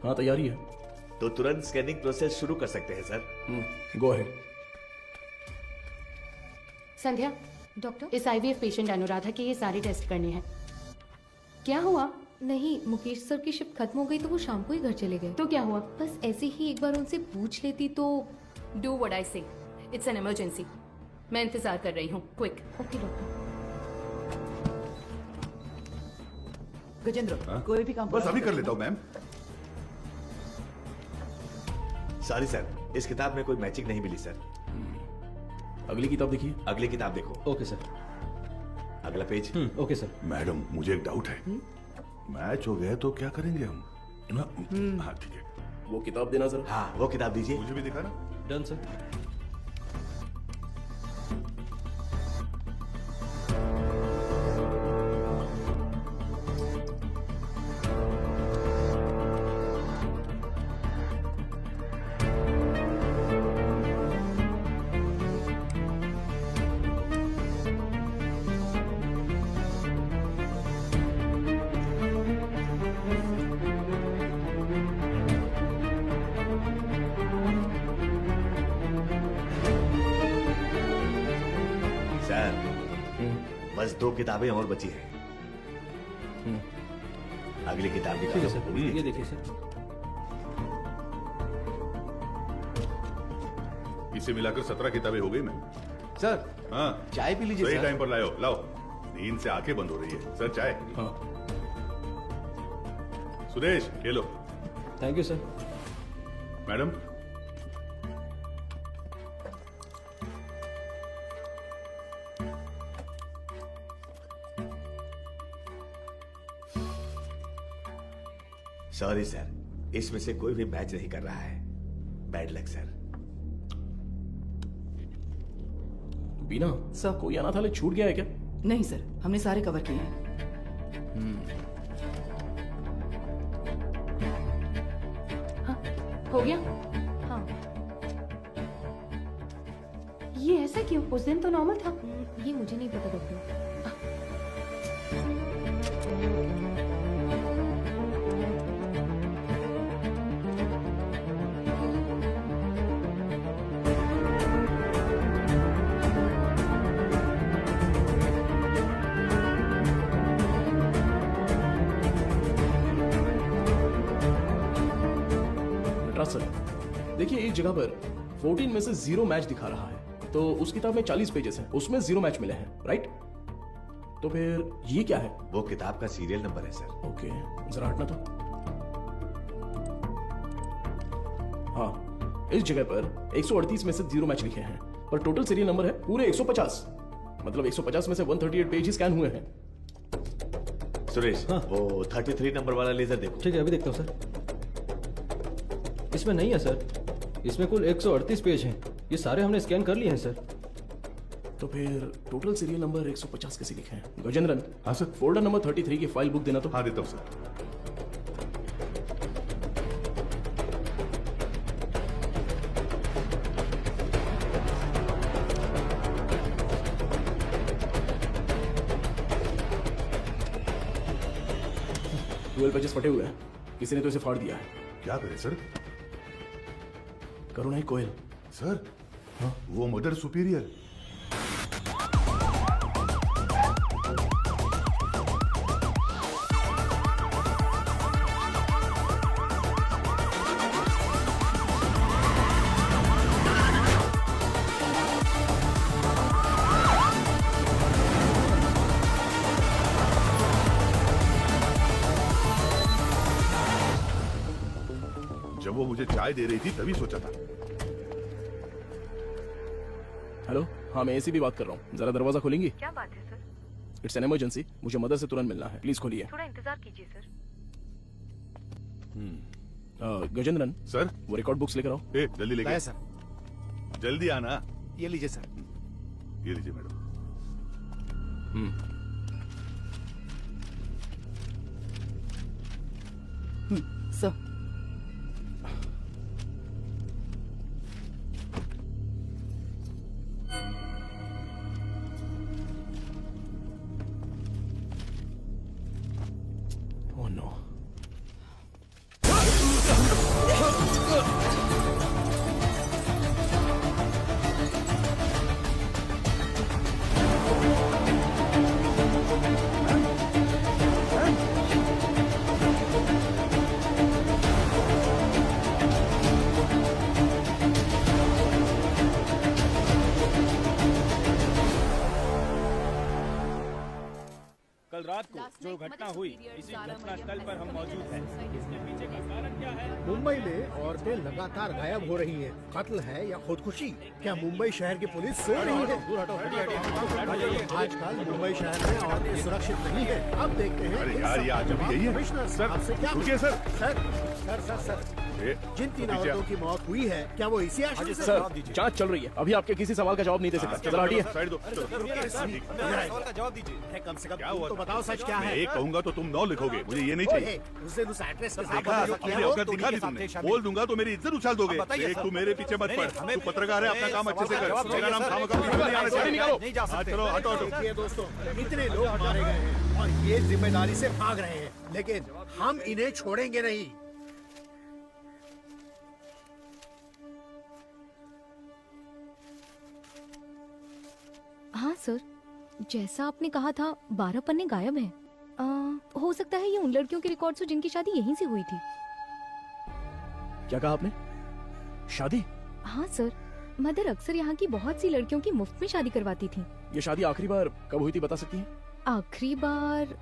हाँ तैयारी है। तो तुरंत स्कैनिंग प्रोसेस शुरू कर सकते हैं sir. Go ahead. Sandhya, doctor, इस आईवीएफ पेशेंट अनुराधा के ये सारे टेस्ट करने हैं। क्या हुआ? नहीं, मुकेश सर की शिफ्ट खत्म हो गई तो वो शाम को ही घर चले गए। तो क्या हुआ? बस ऐसे ही एक बार उनसे पूछ लेती तो। डू व्हाट आई से। It's an emergency. मैं इंतजार कर रही हूँ। क्विक। Okay doctor. गजेंद्र, कोई भी काम बस अभी कर लेता हूँ मैम। सॉरी सर, इस किताब में कोई मैचिंग नहीं मिली सर। अगली किताब देखिए। अगली किताब देखो। Okay sir. अगला पेज। Okay sir. मैडम मुझे एक डाउट है, मैच हो गया तो क्या करेंगे हम? हाँ ठीक है। वो किताब देना जरा। हाँ वो किताब दीजिए। मुझे भी दिखाना। Done sir. बस 2 किताबें और बची हैं। अगली किताब ठीक है सर। ये देखिए सर। इसे मिलाकर 17 किताबें हो गई मैम। सर हाँ चाय पी लीजिए सही सर। टाइम पर लाओ लाओ। नींद से आंखें बंद हो रही है। सर चाय। हाँ। सुरेश ले लो। Thank you sir. Madam sorry sir, इसमें से कोई भी मैच नहीं कर रहा है। Bad luck sir. Beena sir, कोई अनाथ वाले छूट गया है क्या? नहीं सर, हमने सारे कवर किए हैं। हो गया? हाँ। ये ऐसा क्यों? उस दिन तो नॉर्मल था। ये मुझे नहीं पता डॉक्टर। सर देखिए, एक जगह पर 14 में से 0 मैच दिखा रहा है, तो उस किताब में 40 पेजेस हैं, उसमें 0 मैच मिले हैं, राइट? तो फिर ये क्या है? वो किताब का सीरियल नंबर है सर। ओके, जरा हटना तो। हाँ, इस जगह पर 138 में से 0 मैच लिखे हैं, पर टोटल सीरियल नंबर है पूरे 150। मतलब 150 में से 138 पेज ही स्कैन हुए हैं। सुरेश, वो 33 नंबर वाला लेजर देखो। ठीक है, अभी देखता हूँ सर। इसमें नहीं है सर, इसमें कुल 138 पेज हैं। ये सारे हमने स्कैन कर लिए हैं सर। तो फिर टोटल सीरियल नंबर 150 कैसे लिखे हैं? गजेंद्रन। हाँ सर। फोल्डर नंबर 33 की फाइल बुक देना तो। हाँ देता हूँ सर। ट्वेल्व पेजेस फटे हुए हैं, किसी ने तो इसे फाड़ दिया है। क्या करे सर? करुणा कोयल सर। हाँ? वो मदर सुपीरियर। जब वो मुझे चाय दे रही थी तभी सोचा था। हेलो, हाँ मैं एसी भी बात कर रहा हूँ, जरा दरवाजा खोलेंगी? क्या बात है सर? इट्स एन इमरजेंसी, मुझे मदर से तुरंत मिलना है, प्लीज खोलिए। थोड़ा इंतजार कीजिए सर। गजेंद्रन सर, वो रिकॉर्ड बुक्स लेकर आओ। जल्दी लेके। सर। जल्दी आना। ये लीजिए सर। ये लीजिए मैडम। Sir Oh no. कल रात को जो घटना हुई इसी घटना स्थल पर हम मौजूद हैं। इसके पीछे का कारण क्या है? मुंबई में औरतें लगातार गायब हो रही हैं। कत्ल है या खुदकुशी? क्या मुंबई शहर की पुलिस सो रही है? आजकल मुंबई शहर में औरतें सुरक्षित नहीं है। अब देखते हैं। अरे यार, ये आज अभी यही है। कमिश्नर सर, आपसे क्या रुकिए सर। सर जिन 3 औरतों की मौत हुई है, क्या वो इसी आशय से? सर, जांच चल रही है, अभी आपके किसी सवाल का जवाब नहीं दे सकता। चलो हटिए। साइड दो। जवाब दीजिए। कम से कम क्या तुम हुआ? तो बताओ सच क्या मैं है? एक कहूंगा तो तुम 9 लिखोगे, मुझे ये नहीं चाहिए। उस दिन उस एक्ट्रेस के साथ देखा, जो किया अपनी वो औकात दिखा दी तुमने। बोल दूंगा तो मेरी इज्जत उछाल दोगे। एक तू मेरे पीछे मत पड़। तू पत्रकार है, अपना काम अच्छे से कर। मेरा नाम खामखा नहीं आना चाहिए। चलो हटो हटो। देखिए दोस्तों, इतने लोग मारे गए हैं और ये जिम्मेदारी से भाग रहे हैं, लेकिन हम इन्हें छोड़ेंगे नहीं। हाँ सर, जैसा आपने कहा था 12 पन्ने गायब हैं। हो सकता है ये उन लड़कियों के रिकॉर्ड्स हो जिनकी शादी यहीं से हुई थी। क्या कहा आपने? शादी? हाँ सर, मदर अक्सर यहाँ की बहुत सी लड़कियों की मुफ्त में शादी करवाती थी। ये शादी आखिरी बार कब हुई थी बता सकती हैं? आखिरी बार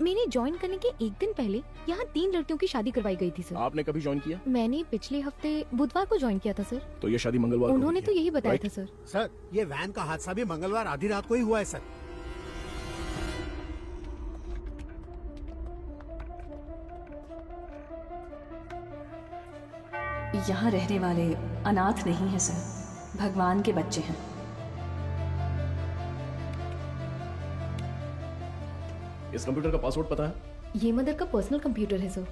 मैंने ज्वाइन करने के एक दिन पहले यहाँ 3 लड़कियों की शादी करवाई गई थी सर। आपने कभी ज्वाइन किया? मैंने पिछले हफ्ते बुधवार को ज्वाइन किया था सर। तो ये शादी मंगलवार को उन्होंने हुई तो है। यही बताया राइट? था सर। सर, ये वैन का हादसा भी मंगलवार आधी रात को ही हुआ है सर। यहाँ रहने वाले अनाथ नहीं हैं सर, भगवान के बच्चे हैं। इस कंप्यूटर का पासवर्ड पता है? ये मदर का पर्सनल कंप्यूटर है सर।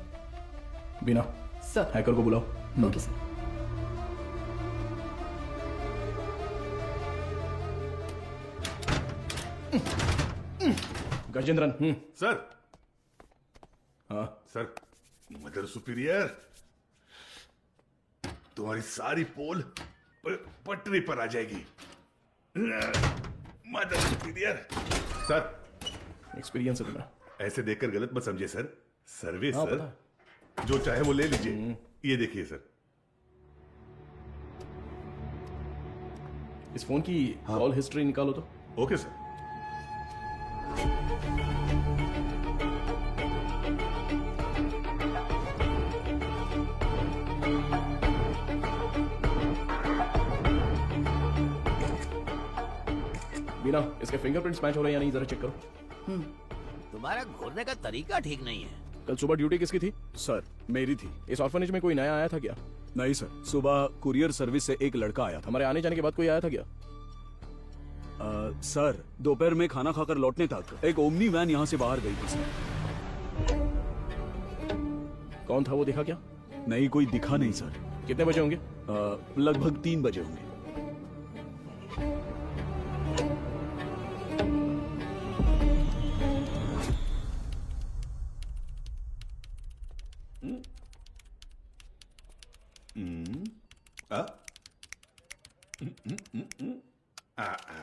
बिना सर हैकर को बुलाओ। Okay sir. गजेंद्रन। सर। हाँ सर, मदर सुपीरियर, तुम्हारी सारी पोल पटरी पर आ जाएगी। Mother superior. सर, एक्सपीरियंस है तुम्हें। ऐसे देखकर गलत मत समझिए सर। सर्विस हाँ, सर, जो चाहे वो ले लीजिए। ये देखिए सर। इस फोन की कॉल हिस्ट्री निकालो तो। Okay sir. बिना इसके फिंगरप्रिंट्स मैच हो रहे हैं या नहीं, जरा चेक करो। तुम्हारा घूरने का तरीका ठीक नहीं है। कल सुबह ड्यूटी किसकी थी? सर, मेरी थी। इस ऑर्फनेज में कोई नया आया था क्या? नहीं सर, सुबह कुरियर सर्विस से एक लड़का आया था। हमारे आने जाने के बाद कोई आया था क्या? सर, दोपहर में खाना खाकर लौटने तक एक ओमनी वैन यहाँ से बाहर गई थी सर। कौन था वो, देखा क्या? नहीं, कोई दिखा नहीं सर। कितने बजे होंगे? लगभग 3 बजे होंगे।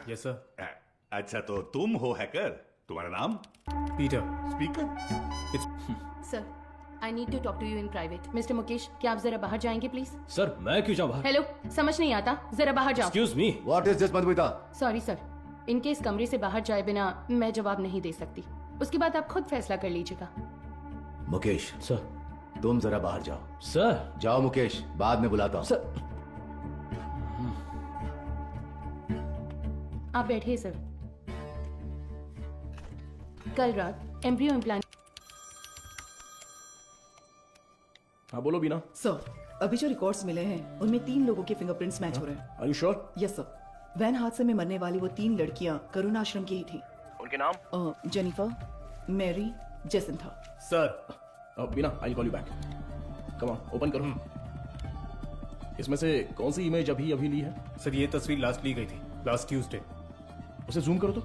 Yes sir. अच्छा, तो तुम हो हैकर। तुम्हारा नाम? Peter. Speaker? Sir, I need to talk to you in private. Mister Mukesh, क्या आप जरा बाहर जाएंगे प्लीज? सर, मैं क्यों जाऊँ बाहर? हेलो, समझ नहीं आता, जरा बाहर जाओ। Excuse me. What is this Madhumita? Sorry sir, इनके इस कमरे से बाहर जाए बिना मैं जवाब नहीं दे सकती। उसके बाद आप खुद फैसला कर लीजिएगा। मुकेश सर। तुम जरा बाहर जाओ। सर। जाओ मुकेश, बाद में बुलाता हूँ। सर। आप बैठिए सर। कल रात एम्ब्रियो इम्प्लांट हाँ बोलो बीना। सर, अभी जो रिकॉर्ड्स मिले हैं उनमें 3 लोगों के फिंगरप्रिंट्स मैच हो रहे हैं। Are you sure? Yes sir. Van हादसे में मरने वाली वो 3 लड़कियां करुण आश्रम की ही थी। उनके नाम? Jennifer, Mary, Jacintha. Sir Beena, I call you back. Come on, open करो। इसमें से कौन सी इमेज अभी ली है? सर ये तस्वीर लास्ट ली गई थी, लास्ट ट्यूसडे। उसे जूम करो तो।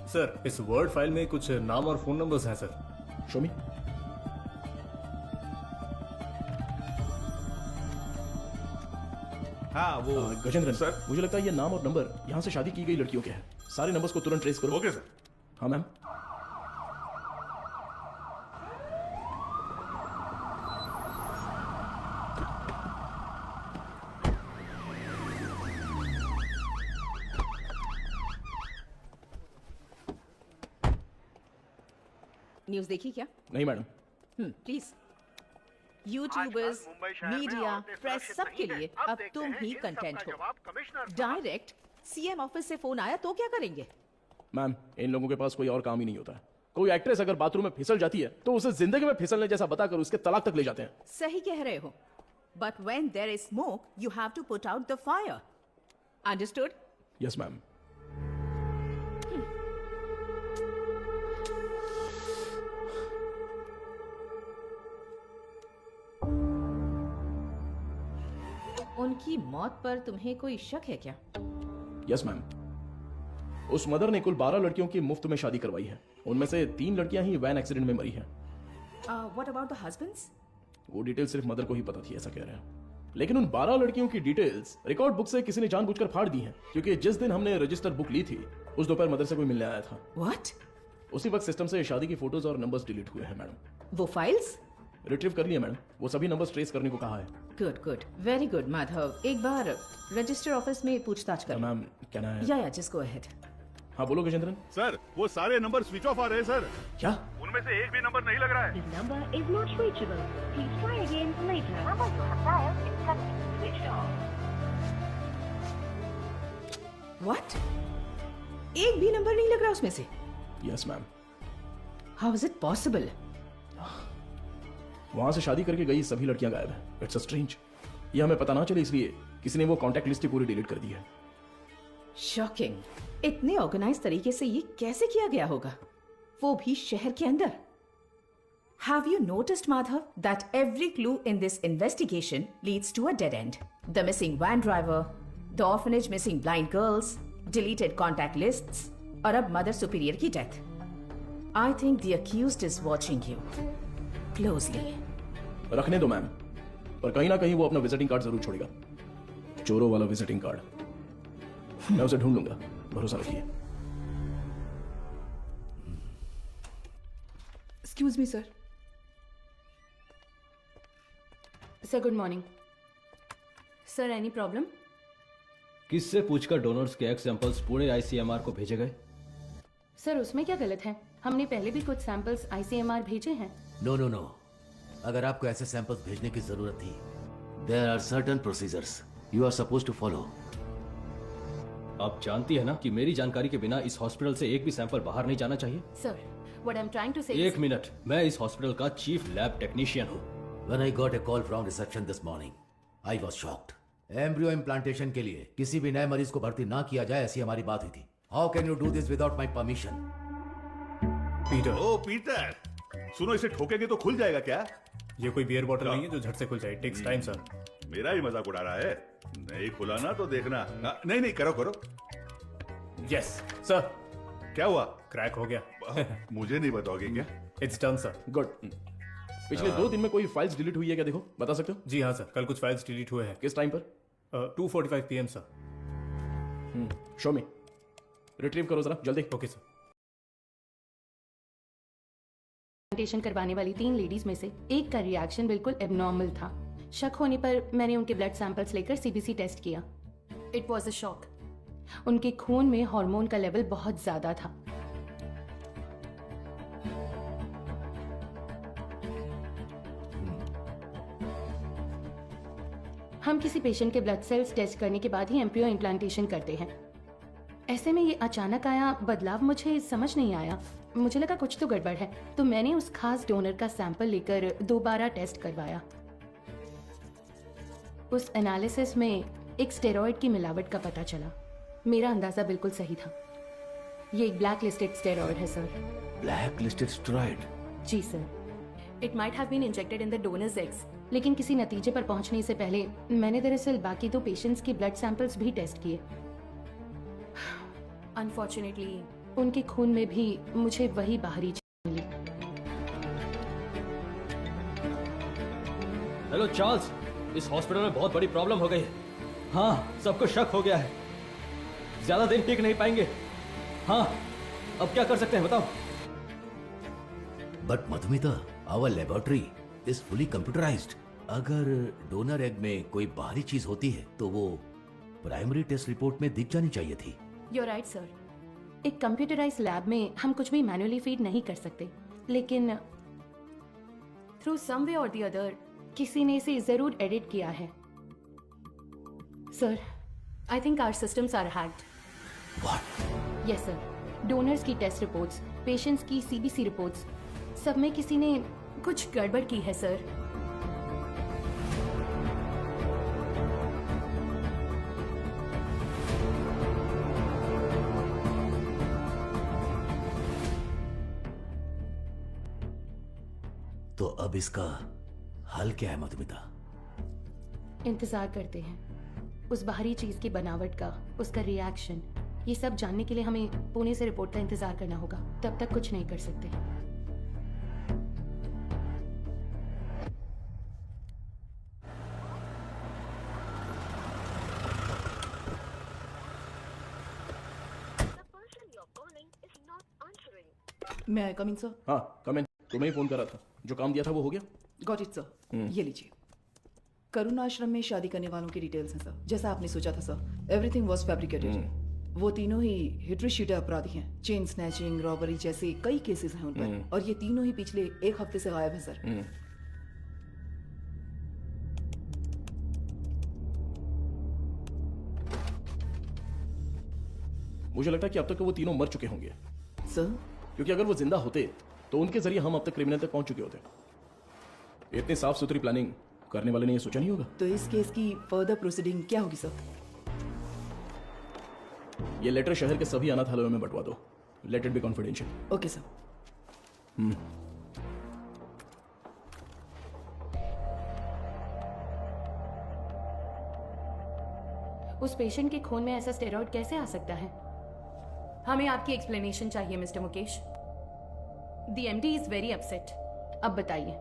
सर इस वर्ड फाइल में कुछ नाम और फोन नंबर्स हैं सर। शो मी। हाँ वो गजेंद्रन सर, मुझे लगता है ये नाम और नंबर यहाँ से शादी की गई लड़कियों के हैं। सारे नंबर्स को तुरंत ट्रेस करो। Okay sir. हाँ मैम। न्यूज़ देखी क्या? नहीं madam. Please. YouTubers, media, press सबके लिए अब तुम ही कंटेंट हो। डायरेक्ट सीएम ऑफिस से फोन आया तो क्या करेंगे? मैम इन लोगों के पास कोई और काम ही नहीं होता है। कोई एक्ट्रेस अगर बाथरूम में फिसल जाती है तो उसे जिंदगी में फिसलने जैसा बताकर उसके तलाक तक ले जाते हैं। सही कह रहे हो। But when there is smoke you have to put out the fire. Understood? Yes ma'am. उनकी मौत पर तुम्हें कोई शक है क्या? Yes ma'am. उस मदर ने कुल 12 लड़कियों की मुफ्त में शादी करवाई है। उनमें से 3 लड़कियां ही वैन एक्सीडेंट में मरी हैं। What about the husbands? वो डिटेल सिर्फ मदर को ही पता थी, ऐसा कह रहे हैं। लेकिन उन 12 लड़कियों की डिटेल्स रिकॉर्ड बुक से किसी ने जानबूझकर फाड़ दी हैं, क्योंकि जिस दिन हमने रजिस्टर बुक ली थी उस दोपहर मदर से कोई मिलने आया था। व्हाट? उसी वक्त सिस्टम से शादी की फोटोज और नंबर्स डिलीट हुए हैं मैडम। वो फाइल्स रिट्रीव कर लिए मैडम। वो सभी नंबर्स ट्रेस करने को कहा है। Good good, very good Madhav. एक बार रजिस्टर ऑफिस में पूछताछ करो। मैम क्या है? या जस्ट गो अहेड। हाँ बोलो गजेंद्रन। सर वो सारे नंबर स्विच ऑफ आ रहे हैं सर। क्या? उनमें से एक भी नंबर नहीं लग रहा है। number is not reachable. Please try again later. Number you have dialed is currently switched off. What? एक भी नंबर नहीं लग रहा उसमें से? Yes ma'am. How is it possible? वहां से शादी करके गई सभी लड़कियां गायब हैं। It's a strange. ये हमें पता ना चले इसलिए किसी ने वो कांटेक्ट लिस्ट ही पूरी डिलीट कर दी है। शॉकिंग। इतने ऑर्गेनाइज तरीके से ये कैसे किया गया होगा, वो भी शहर के अंदर? Have you noticed, Madhav, that every clue in this investigation leads to a dead end? The missing van driver, the orphanage missing blind girls, deleted contact lists, और अब मदर सुपीरियर की death. I think the accused is watching you closely. रखने दो ma'am, पर कहीं ना कहीं वो अपना विजिटिंग कार्ड जरूर छोड़ेगा। चोरों वाला विजिटिंग कार्ड। मैं उसे ढूंढ लूंगा, भरोसा रखिए। Excuse me sir. Sir good morning. Sir any problem? किससे पूछकर डोनर्स के एग्स सैंपल्स पुणे आईसीएमआर को भेजे गए? सर उसमें क्या गलत है? हमने पहले भी कुछ सैंपल्स आईसीएमआर भेजे हैं। नो नो नो, अगर आपको ऐसे सैंपल्स भेजने की जरूरत थी, there are certain procedures you are suppose to follow. आप जानती है ना कि मेरी जानकारी के बिना इस हॉस्पिटल से एक भी सैंपल बाहर नहीं जाना चाहिए। Sir what I am trying to say एक मिनट, मैं इस हॉस्पिटल का चीफ लैब टेक्नीशियन हूँ। When I got a call from reception this morning, I was shocked. Embryo implantation के लिए किसी भी नए मरीज को भर्ती ना किया जाए, ऐसी हमारी बात हुई थी। How can you do this without my permission? Peter. ओ पीटर, सुनो इसे ठोकेंगे तो खुल जाएगा क्या? ये कोई बियर बॉटल नहीं है जो झट से खुल जाए। Takes time sir. मेरा ही मजाक उड़ा रहा है। नहीं खुला ना तो देखना। नहीं नहीं, करो करो। Yes sir. क्या हुआ? क्रैक हो गया। मुझे नहीं बताओगे क्या? It's done sir. गुड। पिछले 2 दिन में कोई फाइल्स डिलीट हुई है क्या, देखो बता सकते हो? जी हाँ सर, कल कुछ फाइल्स डिलीट हुए हैं। किस टाइम पर? 2:45 PM सर। शो मी। रिट्रीव करो जरा जल्दी। Okay sir. इम्प्लांटेशन करवाने वाली 3 लेडीज में से एक का रिएक्शन बिल्कुल एबनॉर्मल था। शक होने पर मैंने उनके ब्लड सैंपल्स लेकर सीबीसी टेस्ट किया। It was a shock. उनके खून में हार्मोन का लेवल बहुत ज्यादा था। हम किसी पेशेंट के ब्लड सेल्स टेस्ट करने के बाद ही एम्ब्रियो इम्प्लांटेशन करते हैं। ऐसे में ये अचानक आया बदलाव मुझे समझ नहीं आया। मुझे लगा कुछ तो गड़बड़ है, तो मैंने उस खास डोनर का सैंपल लेकर दोबारा टेस्ट करवाया। उस एनालिसिस में एक स्टेरॉइड की मिलावट का पता चला। मेरा अंदाजा बिल्कुल सही था। ये एक ब्लैक लिस्टेड स्टेरॉइड है सर। Black listed steroid? जी sir. It might have been injected in the donors eggs. लेकिन किसी नतीजे पर पहुंचने से पहले मैंने दरअसल बाकी 2 पेशेंट्स के ब्लड सैंपल्स भी टेस्ट किए। अनफॉर्चुनेटली उनके खून में भी मुझे वही बाहरी चीज मिली। हेलो चार्ल्स, इस हॉस्पिटल में बहुत बड़ी प्रॉब्लम हो गई है। हाँ, सबको शक हो गया है, ज्यादा दिन टिक नहीं पाएंगे। हाँ, अब क्या कर सकते हैं बताओ? But Madhumita, our laboratory is fully computerised. अगर डोनर एग में कोई बाहरी चीज होती है तो वो प्राइमरी टेस्ट रिपोर्ट में दिख जानी चाहिए थी। You're right, sir. एक कंप्यूटराइज लैब में हम कुछ भी मैनुअली फीड नहीं कर सकते, लेकिन थ्रू सम वे और द अदर किसी ने इसे जरूर एडिट किया है। Sir, I think our systems are hacked. What? Yes sir. Donors की टेस्ट रिपोर्ट्स, पेशेंट्स की सीबीसी रिपोर्ट्स, सब में किसी ने कुछ गड़बड़ की है सर। तो अब इसका हल क्या है मधुमिता? इंतजार करते हैं उस बाहरी चीज की बनावट का, उसका रिएक्शन। ये सब जानने के लिए हमें पुणे से रिपोर्ट का इंतजार करना होगा। तब तक कुछ नहीं कर सकते। मैं आई कमिंग सर? हाँ, कम इन। तुम्हें ही फोन करा था। जो काम दिया था वो हो गया? Got it sir. ये लीजिए। करुण आश्रम में शादी करने वालों की डिटेल्स हैं सर, जैसा आपने सोचा था सर। Everything was fabricated. वो तीनों ही हिटरी-शीटर अपराधी हैं। चेन स्नैचिंग, रॉबरी जैसे कई केसेस हैं उन पर, और ये तीनों ही पिछले 1 हफ्ते से गायब हैं सर। मुझे लगता है कि अब तक वो तीनों मर चुके होंगे सर, क्योंकि अगर वो जिंदा होते तो उनके जरिए हम अब तक क्रिमिनल तक पहुंच चुके होते। इतनी साफ सुथरी प्लानिंग करने वाले ने ये सोचा नहीं होगा। तो इस केस की फर्दर प्रोसीडिंग क्या होगी सर? ये लेटर शहर के सभी अनाथालयों में बंटवा दो। Let it be confidential. Okay sir. उस पेशेंट के खून में ऐसा स्टेरॉइड कैसे आ सकता है? हमें आपकी एक्सप्लेनेशन चाहिए mister Mukesh. The MD is very upset. अब बताइए,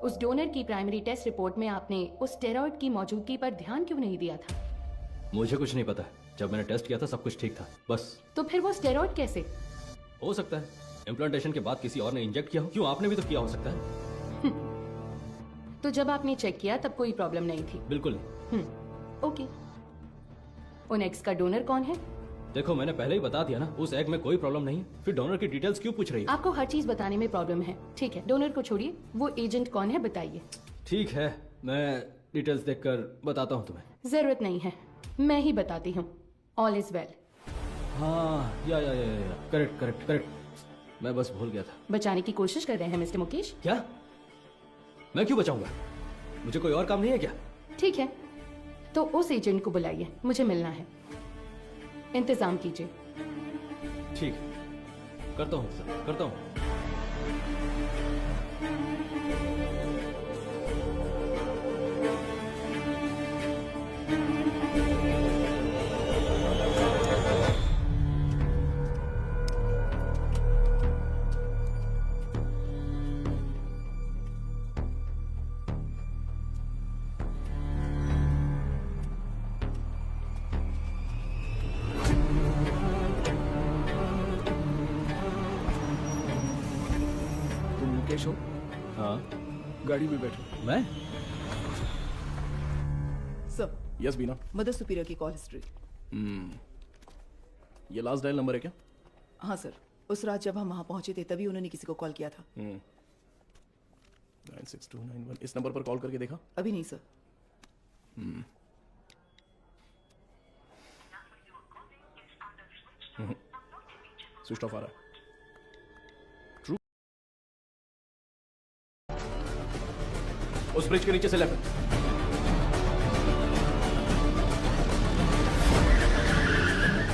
उस डोनर की प्राइमरी टेस्ट रिपोर्ट में आपने उस स्टेरॉइड की मौजूदगी पर ध्यान क्यों नहीं दिया था? मुझे कुछ नहीं पता। जब मैंने टेस्ट किया था सब कुछ ठीक था, बस। तो फिर वो स्टेरॉइड कैसे? हो सकता है इम्प्लांटेशन के बाद किसी और ने इंजेक्ट किया हो। क्यों, आपने भी तो किया हो सकता है। तो जब आपने चेक किया तब कोई प्रॉब्लम नहीं थी? बिल्कुल नहीं। ओके। उन एग्स का डोनर कौन है? देखो, मैंने पहले ही बता दिया ना, उस एग में कोई प्रॉब्लम नहीं है। फिर डोनर की डिटेल्स क्यों पूछ रही है? आपको हर चीज बताने में प्रॉब्लम है। ठीक है, डोनर को छोड़िए, वो एजेंट कौन है बताइए। ठीक है, मैं डिटेल्स देखकर बताता हूँ तुम्हें। जरूरत नहीं है, मैं ही बताती हूँ। All is well. हाँ, या करेक्ट करेक्ट करेक्ट। मैं बस भूल गया था। बचाने की कोशिश कर रहे हैं मिस्टर मुकेश? क्या? मैं क्यों बचाऊंगा? मुझे कोई और काम नहीं है क्या? ठीक है, तो उस एजेंट को बुलाइए, मुझे मिलना है। इंतजाम कीजिए। ठीक, करता हूँ सर, करता हूँ। मुकेश हो? हाँ। गाड़ी में बैठो। मैं? सर, यस बीना। मदर सुपीरियर की कॉल हिस्ट्री। ये लास्ट डायल नंबर है क्या? हाँ सर, उस रात जब हम वहां पहुंचे थे तभी उन्होंने किसी को कॉल किया था। 96291। इस नंबर पर कॉल करके देखा? अभी नहीं सर। स्विच ऑफ आ रहा है। उस ब्रिज के नीचे से लेफ्ट।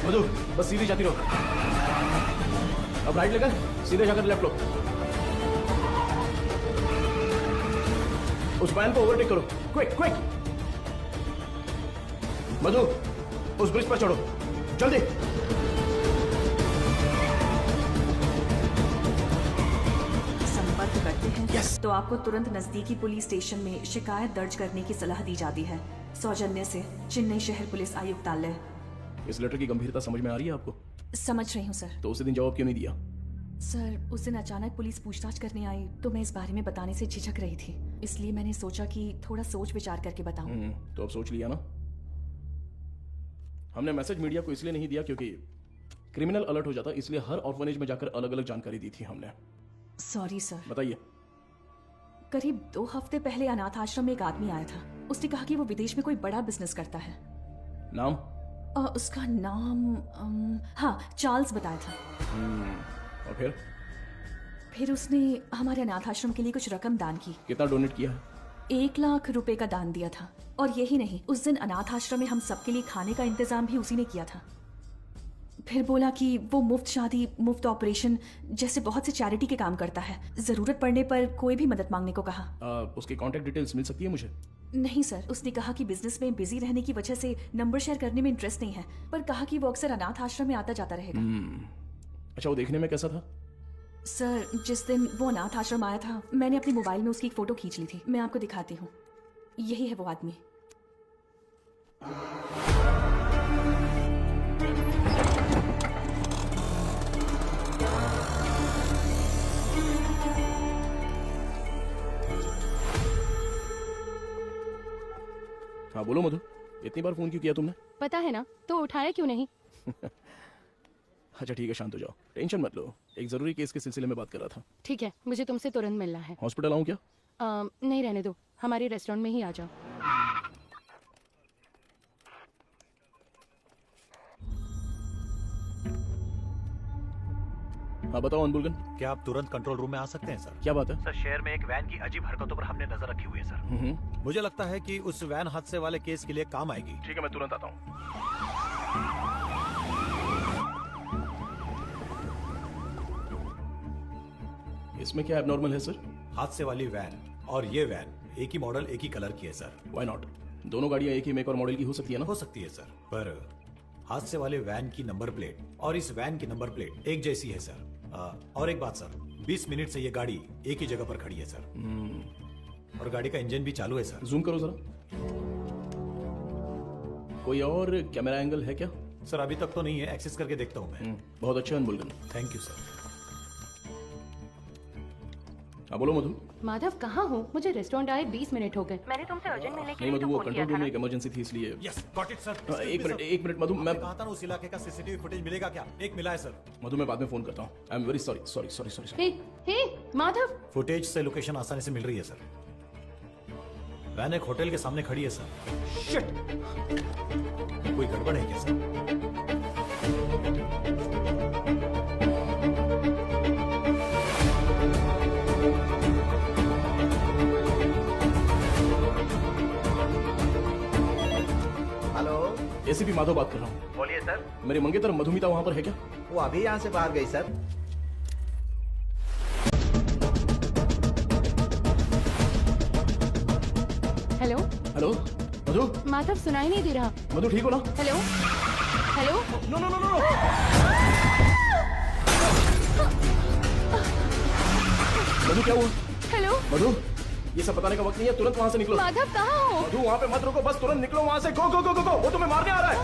मधु बस सीधी जाती रहो। अब राइट लेकर सीधे जाकर लेफ्ट लो। उस वैन को ओवरटेक करो, क्विक क्विक। मधु उस ब्रिज पर चढ़ो, जल्दी। संपर्क करते हैं तो आपको तुरंत नजदीकी पुलिस स्टेशन में शिकायत दर्ज करने की सलाह दी जाती है। सौजन्य से चेन्नई शहर पुलिस आयुक्तालय। इस लेटर की गंभीरता समझ में आ रही है आपको? समझ रही हूँ सर। तो उसी दिन जवाब क्यों नहीं दिया? सर उस दिन अचानक पुलिस पूछताछ करने आई तो मैं इस बारे में बताने से झिझक रही थी, इसलिए मैंने सोचा कि थोड़ा सोच विचार करके बताऊं। तो अब सोच लिया ना? हमने मैसेज मीडिया को इसलिए नहीं दिया क्योंकि क्रिमिनल अलर्ट हो जाता, इसलिए हर ऑर्फनेज में जाकर अलग अलग जानकारी दी थी हमने। Sorry sir. बताइए। करीब 2 हफ्ते पहले अनाथ आश्रम में एक आदमी आया था। उसने कहा कि वो विदेश में कोई बड़ा बिजनेस करता है। नाम? उसका नाम हाँ चार्ल्स बताया था। और फिर उसने हमारे अनाथ आश्रम के लिए कुछ रकम दान की। कितना डोनेट किया है? 1 लाख रुपए का दान दिया था। और यही नहीं, उस दिन अनाथ आश्रम में हम सबके लिए खाने का इंतजाम भी उसी ने किया था। फिर बोला कि वो मुफ्त शादी, मुफ्त ऑपरेशन जैसे बहुत से चैरिटी के काम करता है। जरूरत पड़ने पर कोई भी मदद मांगने को कहा। उसके कांटेक्ट डिटेल्स मिल सकती है मुझे? नहीं सर, उसने कहा कि बिजनेस में बिजी रहने की वजह से नंबर शेयर करने में इंटरेस्ट नहीं है, पर कहा कि वो अक्सर अनाथ आश्रम में आता जाता रहेगा। अच्छा, वो देखने में कैसा था? सर जिस दिन वो अनाथ आश्रम आया था मैंने अपने मोबाइल में उसकी एक फोटो खींच ली थी। मैं आपको दिखाती हूँ। यही है वो आदमी। हाँ बोलो मधु, इतनी बार फोन क्यों किया तुमने? पता है ना, तो उठाया क्यों नहीं? अच्छा ठीक है, शांत हो जाओ, टेंशन मत लो। एक जरूरी केस के सिलसिले में बात कर रहा था। ठीक है, मुझे तुमसे तुरंत मिलना है। हॉस्पिटल आऊं क्या? नहीं, रहने दो, हमारे रेस्टोरेंट में ही आ जाओ। हाँ बताओ अनबुलगन। क्या आप तुरंत कंट्रोल रूम में आ सकते हैं सर? क्या बात है? सर शहर में एक वैन की अजीब हरकतों पर हमने नजर रखी हुई है सर। मुझे लगता है कि उस वैन हादसे वाले केस के लिए काम आएगी। ठीक है, मैं तुरंत आता हूँ। इसमें क्या एबनॉर्मल है सर? हादसे वाली वैन और ये वैन एक ही मॉडल, एक ही कलर की है सर। Why not? दोनों गाड़ियां एक ही मेक और मॉडल की हो सकती है ना? हो सकती है सर, पर हादसे वाले वैन की नंबर प्लेट और इस वैन की नंबर प्लेट एक जैसी है सर। और एक बात सर, 20 मिनट से ये गाड़ी एक ही जगह पर खड़ी है सर। और गाड़ी का इंजन भी चालू है सर। जूम करो जरा। कोई और कैमरा एंगल है क्या? सर अभी तक तो नहीं है, एक्सेस करके देखता हूँ मैं। बहुत अच्छा अनबुलगन। Thank you sir. हाँ बोलो मधु। माधव कहाँ हो? मुझे रेस्टोरेंट आए 20 मिनट हो गए। मैंने तुमसे अर्जेंट मिलने के नहीं लिए मधु, वो फोन किया कंट्रोल था रूम ना। में एक इमरजेंसी थी इसलिए। Yes got it sir. एक मिनट मधु, मैं कहा था ना उस इलाके का सीसीटीवी फुटेज मिलेगा क्या? एक मिला है सर। मधु मैं बाद में फोन करता हूँ। I am very sorry sorry sorry sorry. Hey Madhav. Footage से लोकेशन आसानी से मिल रही है सर। वैन एक होटल के सामने खड़ी है सर। शिट! कोई गड़बड़ है क्या सर? हेलो, एसीपी माधव बात कर रहा हूँ। बोलिए सर। मेरी मंगेतर मधुमिता वहाँ पर है क्या? वो अभी यहाँ से बाहर गई sir. Hello hello Madhu. Madhav, सुनाई नहीं दे रहा। मधु ठीक हो ना? Hello hello. No no no no. Madhu क्या हुआ? हेलो मधु, ये सब बताने का वक्त नहीं है, तुरंत वहाँ से निकलो। माधव कहाँ हो? मधु वहाँ पे मत रुको, बस तुरंत निकलो वहाँ से। गो गो गो गो गो, वो तुम्हें मारने आ रहा है।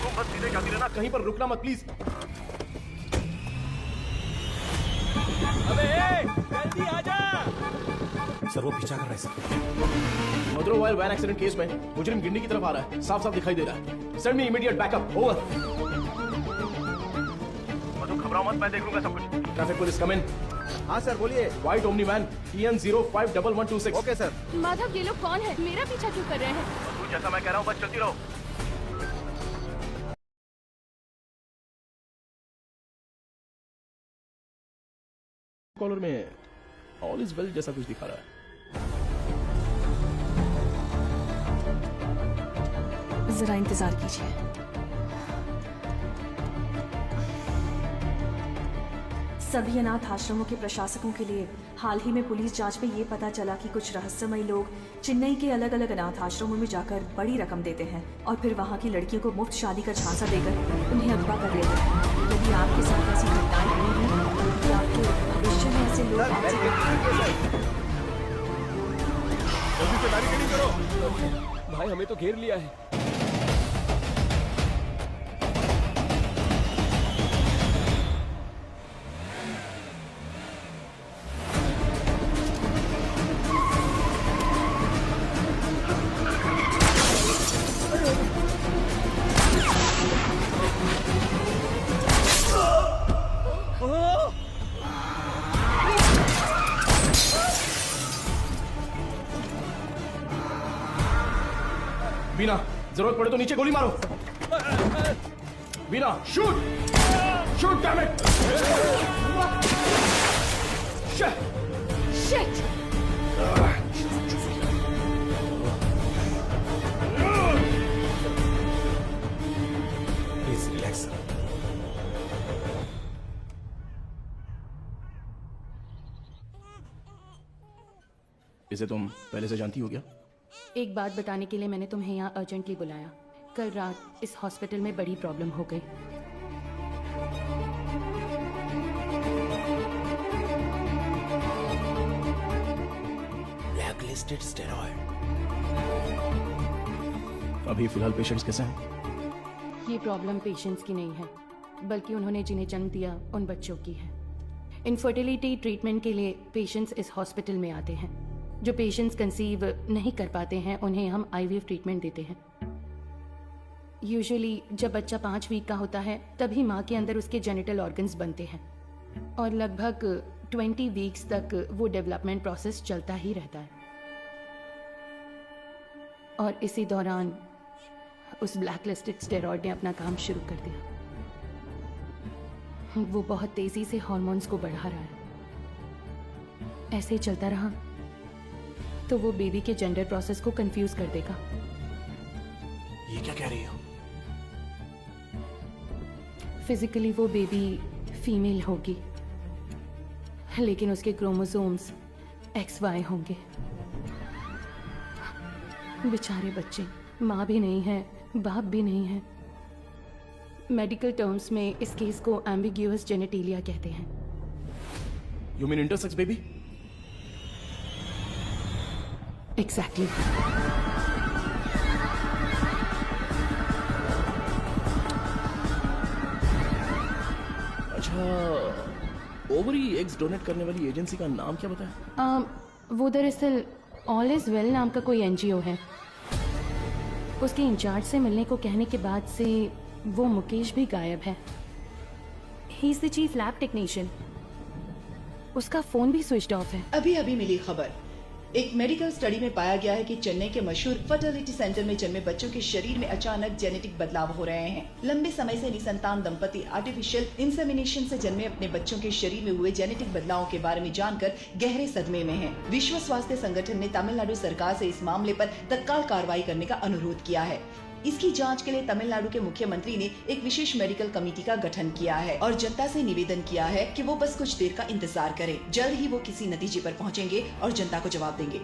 तुम बस सीधे जाती रहना, कहीं पर रुकना मत प्लीज। अबे जल्दी आजा। सर वो पीछा कर रहा है सर। मधुरवाइल वैन एक्सीडेंट केस में मुजरिम गिंडी की तरफ आ रहा है, साफ साफ दिखाई दे रहा है। Send me immediate backup. Over. Madhu घबराओ मत, मैं देख लूंगा सब कुछ। Traffic police come in. हाँ सर बोलिए। White Omni van TN051126। Okay sir. Madhav, ये लोग कौन है? मेरा पीछा क्यों कर रहे हैं? मधु जैसा मैं कह रहा हूँ बस चलती रहो। कॉलर में ऑल इज वेल जैसा कुछ दिखा रहा है। जरा इंतजार कीजिए। सभी अनाथ आश्रमों के प्रशासकों के लिए हाल ही में पुलिस जांच में ये पता चला कि कुछ रहस्यमयी लोग चेन्नई के अलग अलग अनाथ आश्रमों में जाकर बड़ी रकम देते हैं और फिर वहाँ की लड़कियों को मुफ्त शादी का झांसा देकर उन्हें अगवा कर लेते हैं। यदि आपके साथ ऐसी घटनाएं हुई हैं तो आपके भविष्य में ऐसे लोग भाई हमें तो घेर लिया है। बीना, जरूरत पड़े तो नीचे गोली मारो। Beena, shoot! Shoot, damn it! Shit! Please relax. इसे तुम पहले से जानती हो क्या? एक बात बताने के लिए मैंने तुम्हें यहाँ अर्जेंटली बुलाया। कल रात इस हॉस्पिटल में बड़ी प्रॉब्लम हो गई। Blacklisted steroid. अभी फिलहाल पेशेंट्स कैसे हैं? ये प्रॉब्लम पेशेंट्स की नहीं है, बल्कि उन्होंने जिन्हें जन्म दिया उन बच्चों की है। इनफर्टिलिटी ट्रीटमेंट के लिए पेशेंट्स इस हॉस्पिटल में आते हैं। जो पेशेंट्स कंसीव नहीं कर पाते हैं उन्हें हम IVF ट्रीटमेंट देते हैं। यूजुअली जब बच्चा 5 वीक का होता है तभी माँ के अंदर उसके जेनिटल ऑर्गन्स बनते हैं और लगभग 20 वीक्स तक वो डेवलपमेंट प्रोसेस चलता ही रहता है। और इसी दौरान उस ब्लैकलिस्टेड स्टेरॉइड ने अपना काम शुरू कर दिया। वो बहुत तेजी से हार्मोन्स को बढ़ा रहा है। ऐसे ही चलता रहा तो वो बेबी के जेंडर प्रोसेस को कंफ्यूज कर देगा। ये क्या कह रही हो? फिजिकली वो बेबी फीमेल होगी, लेकिन उसके क्रोमोसोम्स XY होंगे। बेचारे बच्चे, माँ भी नहीं है, बाप भी नहीं है। मेडिकल टर्म्स में इस केस को एम्बिग्यूअस जेनेटिलिया कहते हैं। You mean intersex baby? Exactly. अच्छा, ओवरी एग्स डोनेट करने वाली एजेंसी का नाम क्या बताया? वो दरअसल ऑल इज वेल नाम का कोई NGO है। उसके इंचार्ज से मिलने को कहने के बाद से वो मुकेश भी गायब है। ही is the chief lab technician. उसका फोन भी स्विच ऑफ है। अभी अभी मिली खबर, एक मेडिकल स्टडी में पाया गया है कि चेन्नई के मशहूर फर्टिलिटी सेंटर में जन्मे बच्चों के शरीर में अचानक जेनेटिक बदलाव हो रहे हैं। लंबे समय से निसंतान दंपति आर्टिफिशियल इंसेमिनेशन से जन्मे अपने बच्चों के शरीर में हुए जेनेटिक बदलावों के बारे में जानकर गहरे सदमे में हैं। विश्व स्वास्थ्य संगठन ने तमिलनाडु सरकार से इस मामले पर तत्काल कार्रवाई करने का अनुरोध किया है। इसकी जांच के लिए तमिलनाडु के मुख्यमंत्री ने एक विशेष मेडिकल कमेटी का गठन किया है और जनता से निवेदन किया है कि वो बस कुछ देर का इंतजार करें। जल्द ही वो किसी नतीजे पर पहुंचेंगे और जनता को जवाब देंगे।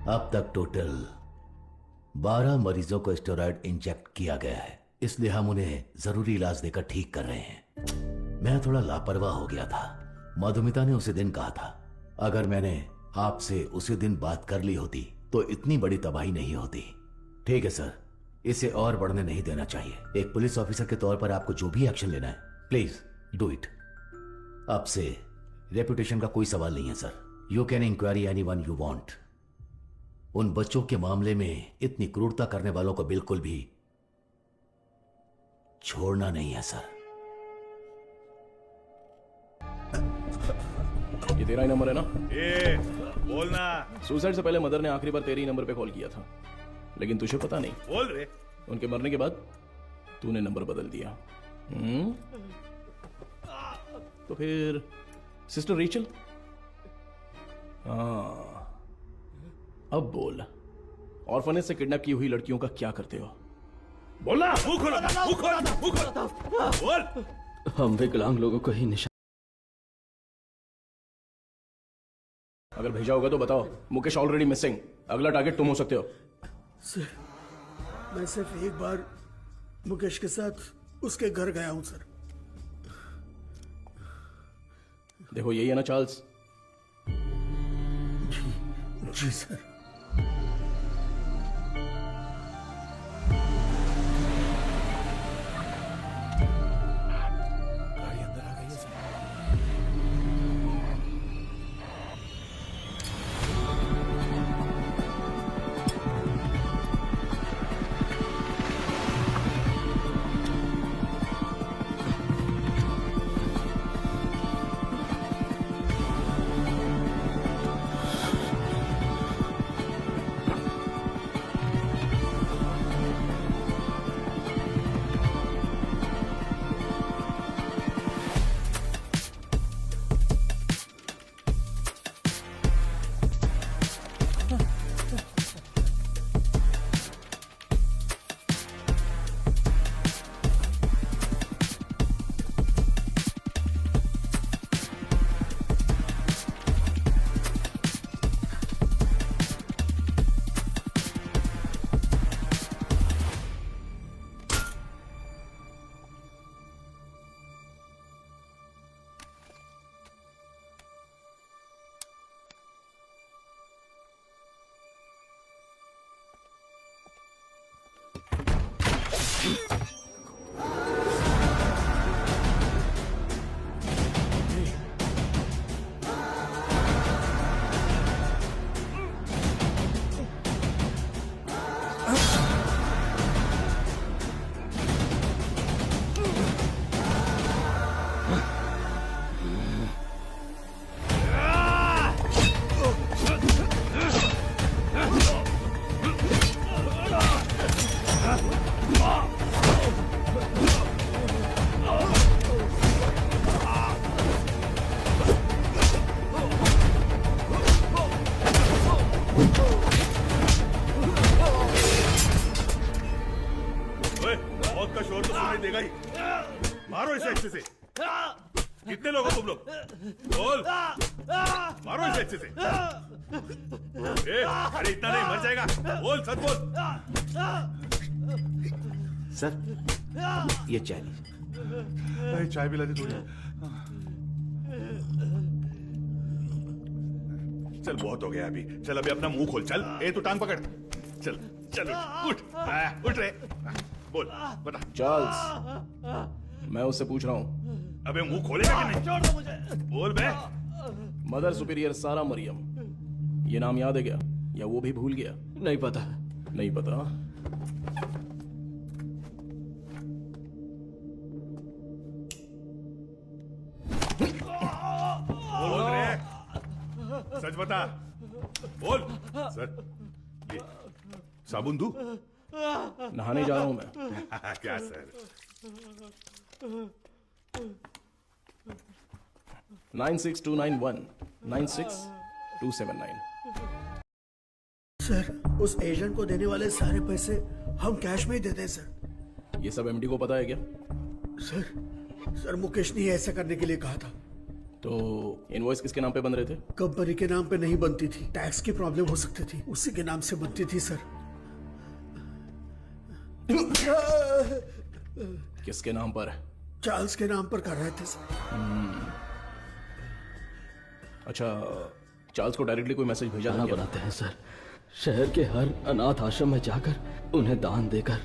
अब तक टोटल 12 मरीजों को स्टेरॉइड इंजेक्ट किया गया है, इसलिए हम उन्हें जरूरी इलाज देकर ठीक कर रहे हैं। मैं थोड़ा लापरवाह हो गया था। मधुमिता ने उसी दिन कहा था, अगर मैंने आपसे उसी दिन बात कर ली होती तो इतनी बड़ी तबाही नहीं होती। ठीक है सर, इसे और बढ़ने नहीं देना चाहिए। एक पुलिस ऑफिसर के तौर पर आपको जो भी एक्शन लेना है, प्लीज डू इट। आपसे रेपुटेशन का कोई सवाल नहीं है sir. You can inquiry anyone you want. उन बच्चों के मामले में इतनी क्रूरता करने वालों को बिल्कुल भी छोड़ना नहीं है सर। ये तेरा ही नंबर है ना? बोलना। सुसाइड से पहले मदर ने आखिरी बार तेरे ही नंबर पे कॉल किया था, लेकिन तुझे पता नहीं। बोल रहे। उनके मरने के बाद तूने नंबर बदल दिया। तो फिर सिस्टर रेचल? हाँ, अब बोल, ऑर्फनेज से किडनैप की हुई लड़कियों का क्या करते हो? बोलना। मुंह खोलो, मुंह खोलो, मुंह खोलो, बोल। हम विकलांग लोगों को ही निशाना। अगर भेजा होगा तो बताओ। मुकेश ऑलरेडी मिसिंग, अगला टारगेट तुम हो सकते हो। सर, मैं सिर्फ एक बार मुकेश के साथ उसके घर गया हूं सर। देखो यही है ना चार्ल्स? जी सर। मारो इसे अच्छे से। कितने लोग हो तुम लोग? बोल, मारो इसे अच्छे से। अरे इतना नहीं, मर जाएगा। बोल, सच बोल। सर, ये चाय लीजिए। चाय पिला दे तुझे। चल बहुत हो गया अभी। चल अभी अपना मुंह खोल। चल, तू टांग पकड़। चल चल उठ, उठ रे। बोल, बता। चार्ल्स, मैं उससे पूछ रहा हूँ। अबे मुंह खोलेगा कि नहीं? छोड़ दो मुझे। बोल बे। मदर सुपीरियर सारा मरियम, ये नाम याद है क्या, या वो भी भूल गया? नहीं पता। नहीं पता? बोल रे, सच बता। बोल। सर, ये साबुन दूं? नहाने जा रहा हूं मैं। क्या सर? 96291 96279। सर, उस एजेंट को देने वाले सारे पैसे हम कैश में ही देते हैं सर। ये सब एमडी को पता है क्या? सर मुकेश ने ऐसा करने के लिए कहा था। तो इनवॉइस किसके नाम पे बन रहे थे? कंपनी के नाम पे नहीं बनती थी, टैक्स की प्रॉब्लम हो सकती थी, उसी के नाम से बनती थी सर। किसके नाम पर? चार्ल्स के नाम पर कर रहे थे सर। अच्छा, चार्ल्स को डायरेक्टली कोई मैसेज भेजा था? बनाते हैं सर, शहर के हर अनाथ आश्रम में जाकर उन्हें दान देकर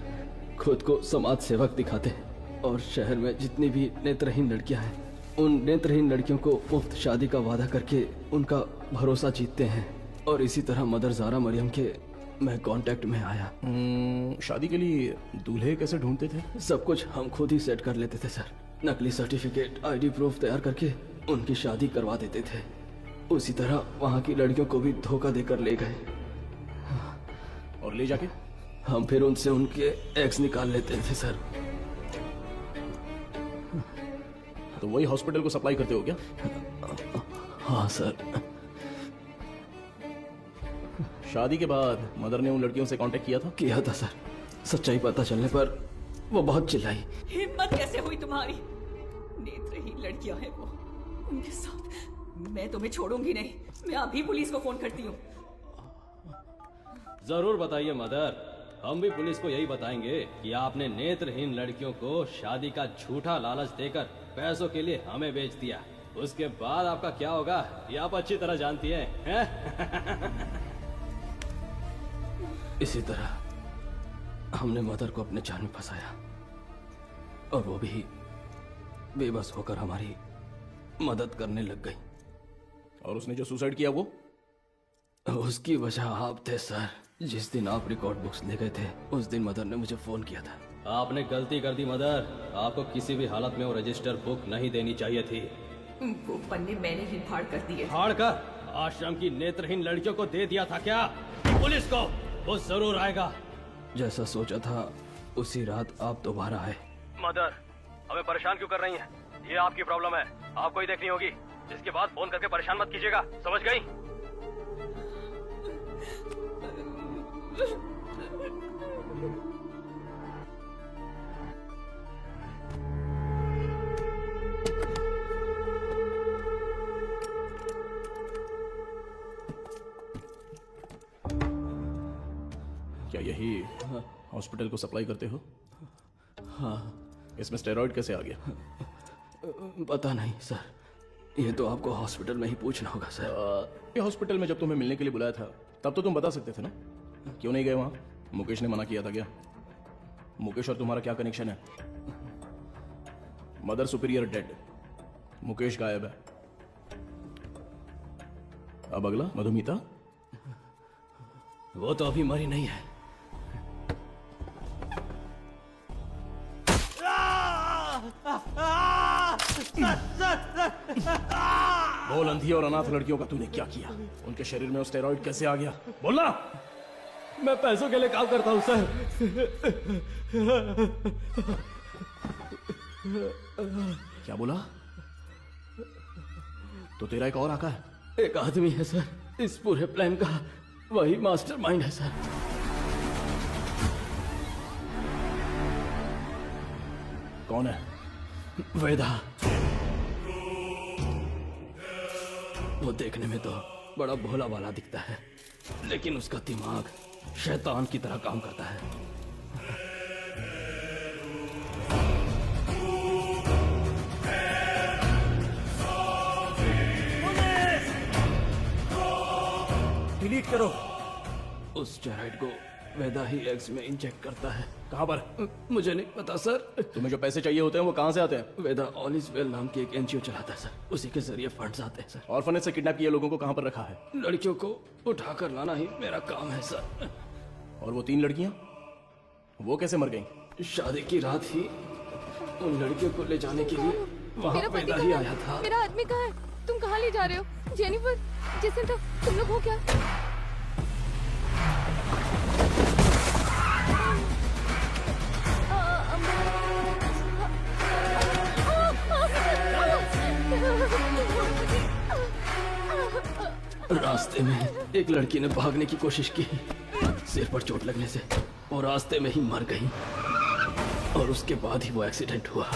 खुद को समाज सेवक दिखाते हैं, और शहर में जितनी भी नेत्रहीन लड़कियां हैं उन नेत्रहीन लड़कियों को मुफ्त शादी का वादा करके उनका भरोसा जीतते हैं। और इसी तरह मदर जारा मरियम के मैं कांटेक्ट में आया। शादी के लिए दूल्हे कैसे ढूंढते थे? सब कुछ हम खुद ही सेट कर लेते थे सर। नकली सर्टिफिकेट, आईडी प्रूफ तैयार करके उनकी शादी करवा देते थे। उसी तरह वहाँ की लड़कियों को भी धोखा देकर ले गए, और ले जाके हम फिर उनसे उनके एक्स निकाल लेते थे सर। तो वही हॉस्पिटल को सप्लाई करते हो क्या? हाँ सर। शादी के बाद मदर ने उन लड़कियों से कांटेक्ट किया था? किया था सर। सच्चाई पता चलने पर वो बहुत चिल्लाई। हिम्मत कैसे हुई तुम्हारी? नेत्रहीन लड़कियां हैं वो, उनके साथ मैं तुम्हें छोड़ूंगी नहीं। मैं अभी पुलिस को फोन करती हूँ। जरूर बताइए मदर, हम भी पुलिस को यही बताएंगे कि आपने नेत्रहीन लड़कियों को शादी का झूठा लालच देकर पैसों के लिए हमें बेच दिया। उसके बाद आपका क्या होगा ये आप अच्छी तरह जानती हैं। इसी तरह हमने मदर को अपने जाल में फंसाया और वो भी बेबस होकर हमारी मदद करने लग गई। और उसने जो सुसाइड किया वो? उसकी वजह आप थे सर। जिस दिन आप रिकॉर्ड बुक्स ले गए थे उस दिन मदर ने मुझे फोन किया था। आपने गलती कर दी मदर, आपको किसी भी हालत में वो रजिस्टर बुक नहीं देनी चाहिए थी। वो पन्ने मैंने ही फाड़ कर दिए। फाड़ कर आश्रम की नेत्रहीन लड़कियों को दे दिया था क्या? पुलिस को वो जरूर आएगा। जैसा सोचा था उसी रात आप दोबारा आए। मदर, हमें परेशान क्यों कर रही हैं? ये आपकी प्रॉब्लम है, आपको ही देखनी होगी। इसके बाद फोन करके परेशान मत कीजिएगा, समझ गई? क्या यही हॉस्पिटल को सप्लाई करते हो? हाँ। इसमें स्टेरॉइड कैसे आ गया? पता नहीं सर, ये तो आपको हॉस्पिटल में ही पूछना होगा सर। ये हॉस्पिटल में जब तुम्हें मिलने के लिए बुलाया था तब तो तुम बता सकते थे ना, क्यों नहीं गए वहां? मुकेश ने मना किया था क्या? मुकेश और तुम्हारा क्या कनेक्शन है? मदर सुपीरियर डेड, मुकेश गायब है। अब अगला मधुमिता, वो तो अभी मरी नहीं है। बोल, अंधी और अनाथ लड़कियों का तूने क्या किया? उनके शरीर में स्टेरॉइड कैसे आ गया? बोलना। मैं पैसों के लिए काम करता हूँ सर। क्या बोला? तो तेरा एक और आका है? एक आदमी है सर इस पूरे प्लान का, वही मास्टरमाइंड है सर। कौन है? वेदा। वो देखने में तो बड़ा भोला वाला दिखता है, लेकिन उसका दिमाग शैतान की तरह काम करता है। डिलीट करो। उस स्टेरॉइड को वेदा ही एग्स में इंजेक्ट करता है। कहां पर? मुझे नहीं पता सर। तुम्हें जो पैसे चाहिए होते हैं वो कहां से आते हैं? वेदा ऑल इज वेल नाम की एक एनजीओ चलाता है सर, उसी के जरिए फंड्स आते हैं सर। ऑर्फनेज से किडनैप किए लोगों को कहां पर रखा है? लड़कियों को उठाकर लाना ही मेरा काम है सर। और वो 3 लड़कियां, वो कैसे मर गईं? शादी की रात ही उन लड़कियों को ले जाने के लिए वहाँ वेदा ही आया था। मेरा आदमी कहाँ है? तुम कहाँ ले जा रहे हो? जेनिफर, जिसने तो तुम लोग हो क्या? रास्ते में एक लड़की ने भागने की कोशिश की, सिर पर चोट लगने से वो रास्ते में ही मर गई और उसके बाद ही वो एक्सीडेंट हुआ।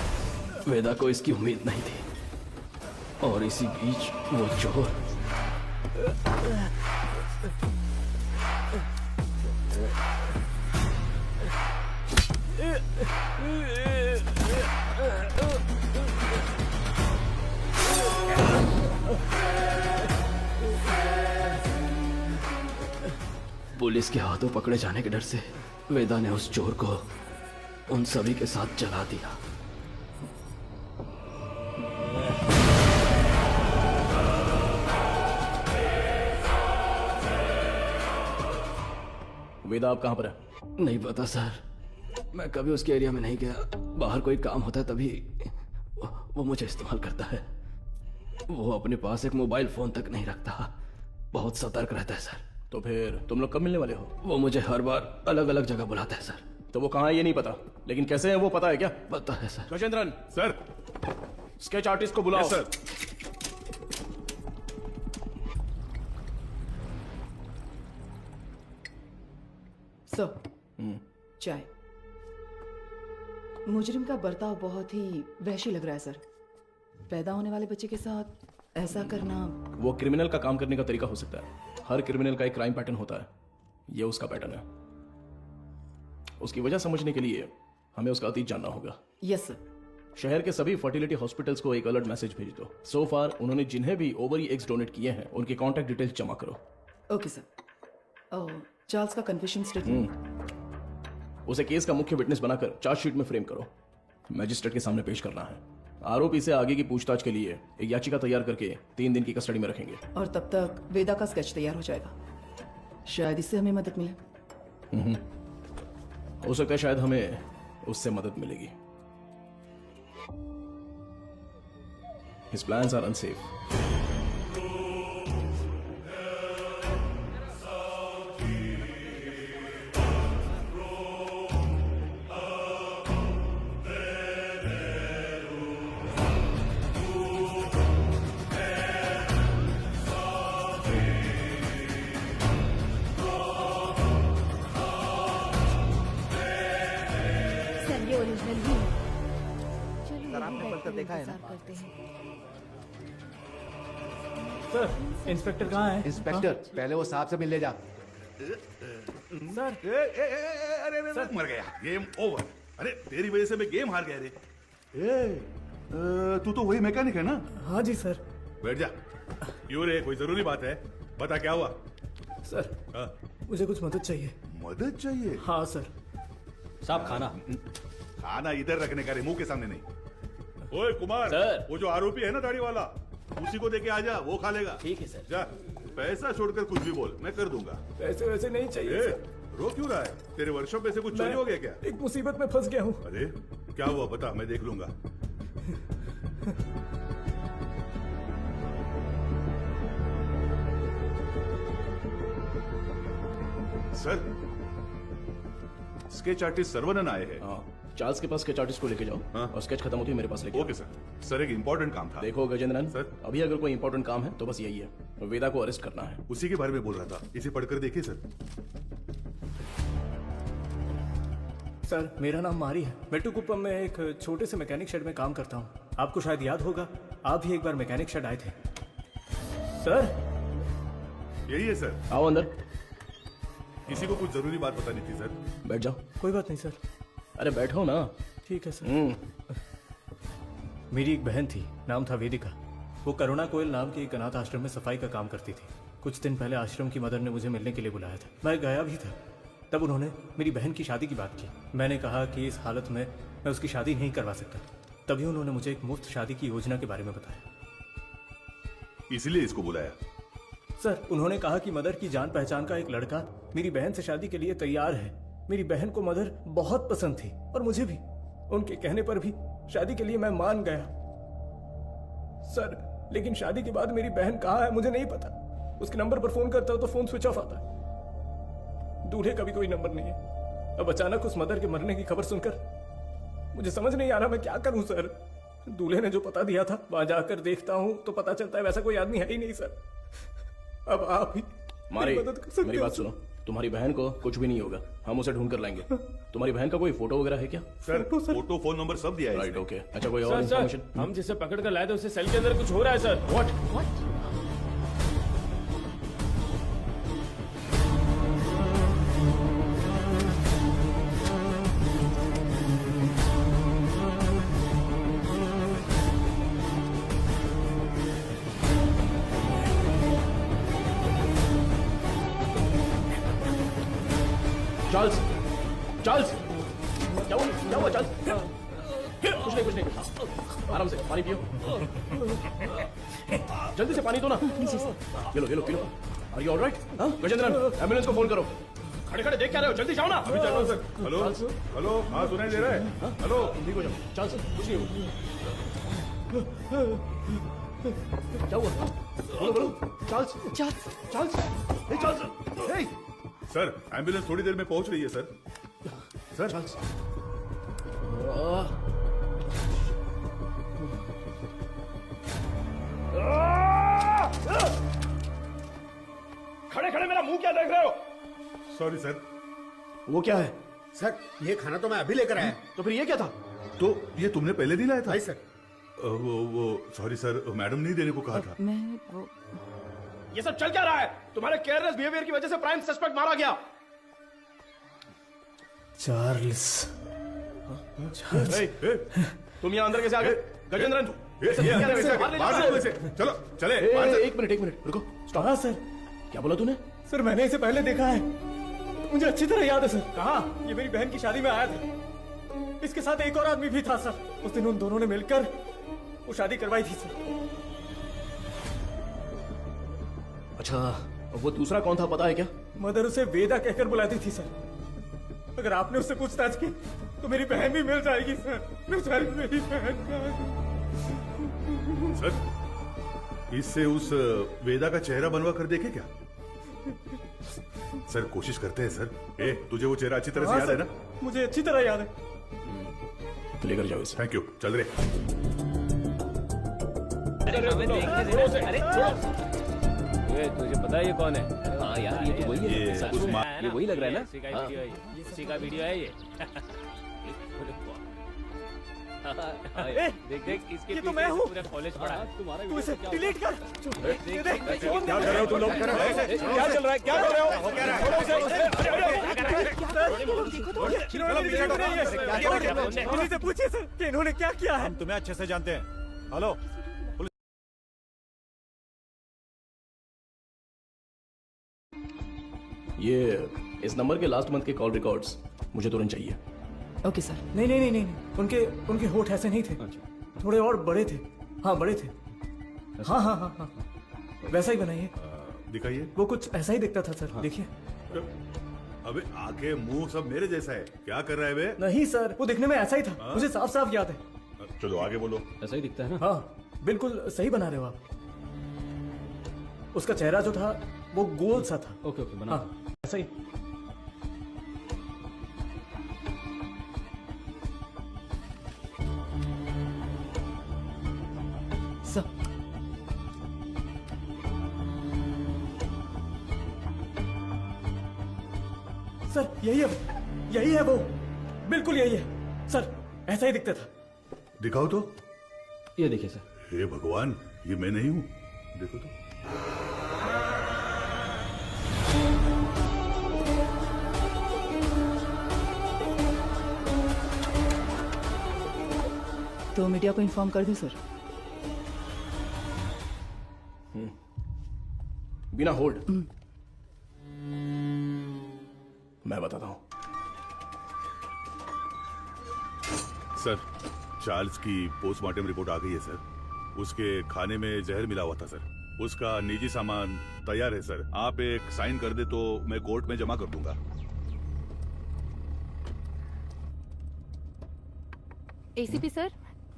वेदा को इसकी उम्मीद नहीं थी और इसी बीच वो चोर पुलिस के हाथों पकड़े जाने के डर से वेदा ने उस चोर को उन सभी के साथ जला दिया। वेदा आप कहां पर है? नहीं पता सर, मैं कभी उसके एरिया में नहीं गया। बाहर कोई काम होता है तभी वो मुझे इस्तेमाल करता है। वो अपने पास एक मोबाइल फोन तक नहीं रखता, बहुत सतर्क रहता है सर। तो फिर तुम लोग कब मिलने वाले हो? वो मुझे हर बार अलग अलग जगह बुलाता है सर। तो वो कहाँ है ये नहीं पता, लेकिन कैसे है वो पता है क्या? पता है sir. Gajendran. Sir, sketch artist को बुलाओ। Yes, sir. सर, चाय। मुजरिम का बर्ताव बहुत ही वहशी लग रहा है सर। पैदा होने वाले बच्चे के साथ ऐसा करना। वो क्रिमिनल का काम करने का तरीका हो सकता है। हर क्रिमिनल का एक क्राइम पैटर्न होता है, ये उसका पैटर्न है। उसकी वजह समझने के लिए हमें उसका अतीत जानना होगा। Yes sir. शहर के सभी फर्टिलिटी हॉस्पिटल्स को एक अलर्ट मैसेज भेज दो। सो फार उन्होंने जिन्हें भी ओवरी एग्स डोनेट किए हैं उनके कॉन्टैक्ट डिटेल्स जमा करो। Okay sir. चार्ल्स का कन्फेशन स्टेटमेंट। उसे केस का मुख्य विटनेस बनाकर चार्जशीट में फ्रेम करो। मैजिस्ट्रेट के सामने पेश करना है। आरोपी से आगे की पूछताछ के लिए एक याचिका तैयार करके 3 दिन की कस्टडी में रखेंगे। और तब तक वेदा का स्केच तैयार हो जाएगा। शायद इससे हमें मदद मिले। हो सकता है शायद हमें उससे मदद मिलेगी। His plans are unsafe. Sir ये ओरिजिनल ही है। चलो सर, आपने यहीं पढ़कर देखा है ना? इंतजार करते हैं। सर, इंस्पेक्टर कहाँ है? इंस्पेक्टर, पहले वो साहब से मिलने जा। सर, अरे मर गया। Game over. अरे तेरी वजह से मैं गेम हार गया रे। तू तो वही मैकेनिक है ना? हाँ जी सर। बैठ जा। क्यों रे, कोई जरूरी बात है? बता क्या हुआ? सर, हाँ? मुझे कुछ मदद चाहिए। मदद चाहिए? हाँ सर। साहब खाना। खाना इधर रखने का रे, मुंह के सामने नहीं। ओए कुमार, सर। वो जो आरोपी है ना दाढ़ी वाला, उसी को देके आ जा, वो खा लेगा। ठीक है सर। जा, पैसा छोड़कर कुछ भी बोल, मैं कर दूंगा। पैसे वैसे नहीं चाहिए ए, सर। रो क्यों रहा है? तेरे वर्कशॉप में से कुछ चोरी हो गया क्या? एक मुसीबत में फंस गया हूँ। अरे क्या हुआ बता, मैं देख लूंगा। सर, स्केच आर्टिस्ट सर्वनन आए हैं। हाँ, चार्ल्स के पास स्केच आर्टिस्ट को लेके जाओ। हाँ? और स्केच खत्म होती है मेरे पास लेके ओके सर। सर एक इम्पोर्टेंट काम था। देखो गजेंद्रन सर। अभी अगर कोई इंपॉर्टेंट काम है तो बस यही है, वेदा को अरेस्ट करना है। उसी के बारे में बोल रहा था, इसे पढ़कर देखिए सर। सर, मेरा नाम मारी है। मेट्टुकुप्पम में एक छोटे से मैकेनिक शेड में काम करता हूँ। आपको शायद याद होगा, आप भी एक बार मैकेनिक शेड आए थे। सर, यही है सर। आओ अंदर। किसी को कुछ जरूरी बात बतानी थी सर। बैठ जाओ। कोई बात नहीं सर। अरे बैठो ना। ठीक है सर। मेरी एक बहन थी, नाम था वेदिका। वो करुणा कोयल नाम के एक अनाथ आश्रम में सफाई का काम करती थी। कुछ दिन पहले आश्रम की मदर ने मुझे मिलने के लिए बुलाया था। मैं गया भी था। तब उन्होंने मेरी बहन की शादी की बात की। मैंने कहा कि इस हालत में मैं उसकी शादी नहीं करवा सकता। तभी उन्होंने मुझे एक मुफ्त शादी की योजना के बारे में बताया। इसलिए इसको बुलाया? सर, उन्होंने कहा कि मदर की जान पहचान का एक लड़का मेरी बहन से शादी के लिए तैयार है। मेरी बहन को मदर बहुत पसंद थी और मुझे भी। उनके कहने पर भी शादी के लिए मैं मान गया। सर, लेकिन शादी के बाद मेरी बहन कहाँ है मुझे नहीं पता। उसके नंबर पर फोन करता हूं तो फोन स्विच ऑफ आता है। दूल्हे का भी कोई नंबर नहीं है। अब अचानक उस मदर के मरने की खबर सुनकर मुझे समझ नहीं आ रहा मैं क्या करूं सर। दूल्हे ने जो पता दिया था वहां जाकर देखता हूं तो पता चलता है वैसा कोई आदमी है ही नहीं सर। अब आप ही मारी, मदद कर सकते मेरी हो बात सर। सुनो। तुम्हारी बहन को कुछ भी नहीं होगा, हम उसे ढूंढ कर लाएंगे। तुम्हारी बहन का कोई फोटो वगैरह है क्या? सर, फोटो फोन नंबर सब दिया है। Right, okay. अच्छा, कोई और सर, इन्फॉर्मेशन? हम जिसे पकड़ कर लाए थे उससे सेल के अंदर कुछ हो रहा है सर। व्हाट? चार्ल्स, चार्ल्स, क्या हुआ चार्ल्स? कुछ नहीं। आराम से पानी पियो। जल्दी से पानी दो ना। ये लो। Are you all right? Gajendran, ambulance को फोन करो। खड़े देख क्या रहे हो? जल्दी जाओ ना। अभी चलो सर। हेलो, हाँ सुनाई दे रहा है? हेलो, ठीक हो जाओ। चार्ल्स, कुछ नहीं हुआ। क्या हुआ? बोलो। चार्ल्स। सर, एम्बुलेंस थोड़ी देर में पहुंच रही है सर। चार्ल्स। मुंह क्या देख रहे हो? Sorry sir. वो क्या है? सर ये खाना तो मैं अभी लेकर आया। तो फिर ये क्या था? तो ये तुमने पहले नहीं लाया था? नहीं सर। वो सॉरी सर, मैडम नहीं देने को कहा था। मैं वो ये सब चल क्या रहा है? तुम्हारे केयरलेस बिहेवियर की वजह से प्राइम सस्पेक्ट मारा गया। चार्ल्स। तुम यहाँ अंदर कैसे आ गए? गजेंद्रन, चलो चले। एक मिनट रुको, स्टॉप। हाँ सर। क्या बोला तूने? सर मैंने इसे पहले देखा है, मुझे अच्छी तरह याद है सर। कहाँ? ये मेरी बहन की शादी में आया था, इसके साथ एक और आदमी भी था सर। उस दिन उन दोनों ने मिलकर वो शादी करवाई थी सर। अच्छा, वो दूसरा कौन था पता है क्या? मदर उसे वेदा कहकर बुलाती थी सर। अगर आपने उससे पूछताछ की तो मेरी बहन भी मिल जाएगी सर। बेचारी मेरी बहन का। सर इससे उस वेदा का चेहरा बनवा कर देखे क्या? सर कोशिश करते हैं सर। तुझे वो चेहरा अच्छी तरह से याद है ना? मुझे अच्छी तरह याद है। तो लेकर जाओ इसे। Thank you. चल रहे। तुझे पता है ये कौन है? हाँ यार, ये तो वही है। ये वही लग रहा है ना? उसी का वीडियो है ये। देख इसके ये तो मैं हूँ। पूरा कॉलेज पढ़ा है। तुम्हारा तू इसे डिलीट कर। क्या कर रहे हो तुम लोग? क्या चल रहा है? क्या कर रहे हो? इन्हीं से पूछिए सर कि इन्होंने क्या किया है। हम तुम्हें अच्छे से जानते हैं। हेलो, ये इस नंबर के लास्ट मंथ के कॉल रिकॉर्ड्स मुझे तुरंत चाहिए। Okay sir. नहीं, उनके होठ ऐसे नहीं थे, थोड़े और बड़े थे। हाँ बड़े थे। हाँ, वैसा ही बनाइए। दिखाइए। वो कुछ ऐसा ही दिखता था सर। देखिए। अबे आंखें मुंह सब मेरे जैसा है। क्या कर रहा है बे? नहीं सर, वो दिखने में ऐसा ही था। मुझे साफ साफ याद है। चलो आगे बोलो। ऐसा ही दिखता है ना? हाँ बिल्कुल सही बना रहे हो आप। उसका चेहरा जो था वो गोल सा था। ओके बना। हाँ ऐसा ही। सर यही है वो, बिल्कुल यही है सर, ऐसा ही दिखता था। दिखाओ तो। ये देखिए सर। हे भगवान, ये मैं नहीं हूं। देखो तो। तो मीडिया को इन्फॉर्म कर दूं सर? बिना होल्ड मैं बताता हूं। सर चार्ल्स की पोस्टमार्टम रिपोर्ट आ गई है सर। उसके खाने में जहर मिला हुआ था सर। उसका निजी सामान तैयार है सर। आप एक साइन कर दे तो मैं कोर्ट में जमा कर दूंगा। ACP sir.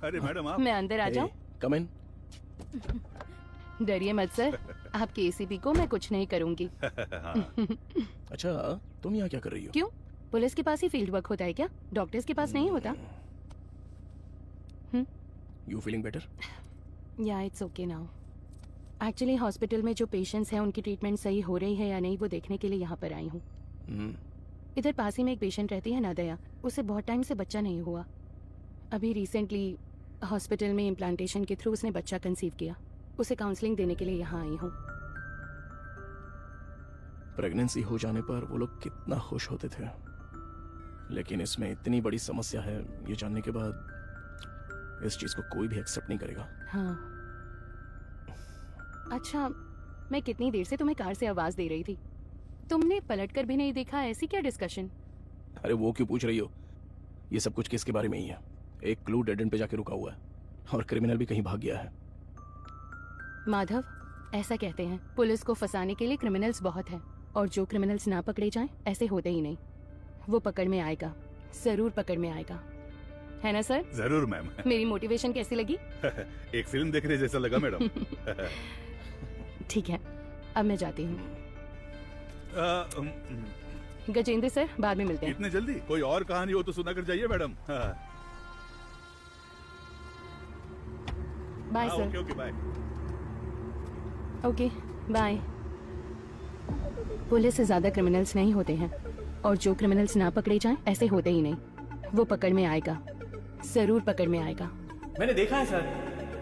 अरे मैडम आप। मैं अंदर आ जाऊं? कम इन। डरिए मत सर, आपके एसीपी को मैं कुछ नहीं करूंगी। अच्छा तुम यहाँ क्या कर रही हो? क्यों? पुलिस के पास ही फील्ड वर्क होता है क्या? डॉक्टर्स के पास नहीं होता? You feeling better? या it's okay now. Actually hospital में जो पेशेंट्स हैं उनकी ट्रीटमेंट सही हो रही है या नहीं वो देखने के लिए यहाँ पर आई हूँ। इधर पास ही में एक पेशेंट रहती है नादया, उसे बहुत टाइम से बच्चा नहीं हुआ। अभी रिसेंटली हॉस्पिटल में इम्प्लांटेशन के थ्रू उसने बच्चा कंसीव किया। उसे काउंसलिंग देने के लिए यहाँ आई हूँ। प्रेगनेंसी हो जाने पर वो लोग कितना खुश होते थे, लेकिन इसमें इतनी बड़ी समस्या है ये जानने के बाद इस चीज को कोई भी एक्सेप्ट नहीं करेगा। हाँ। अच्छा, मैं कितनी देर से तुम्हें कार से आवाज दे रही थी, तुमने पलटकर भी नहीं देखा। ऐसी क्या डिस्कशन? अरे वो क्यों पूछ रही हो? ये सब कुछ किसके बारे में ही है। एक क्लू डेड एंड पे जाके रुका हुआ है और क्रिमिनल भी कहीं भाग गया है। माधव, ऐसा कहते हैं पुलिस को फंसाने के लिए क्रिमिनल्स बहुत हैं, और जो क्रिमिनल्स ना पकड़े जाएं ऐसे होते ही नहीं। वो पकड़ में आएगा, जरूर पकड़ में आएगा, है ना सर? जरूर मैम। मेरी मोटिवेशन कैसी लगी? एक फिल्म देखने जैसा लगा मैडम। ठीक है, अब मैं जाती हूँ। गजेंद्र सर, बाद में मिलते हैं। इतने जल्दी? कोई और कहानी हो तो सुना कर जाइए madam. Bye sir. Okay bye. Okay bye. Police से ज्यादा क्रिमिनल्स नहीं होते हैं, और जो क्रिमिनल्स ना पकड़े जाएं ऐसे होते ही नहीं। वो पकड़ में आएगा, जरूर पकड़ में आएगा। मैंने देखा है सर,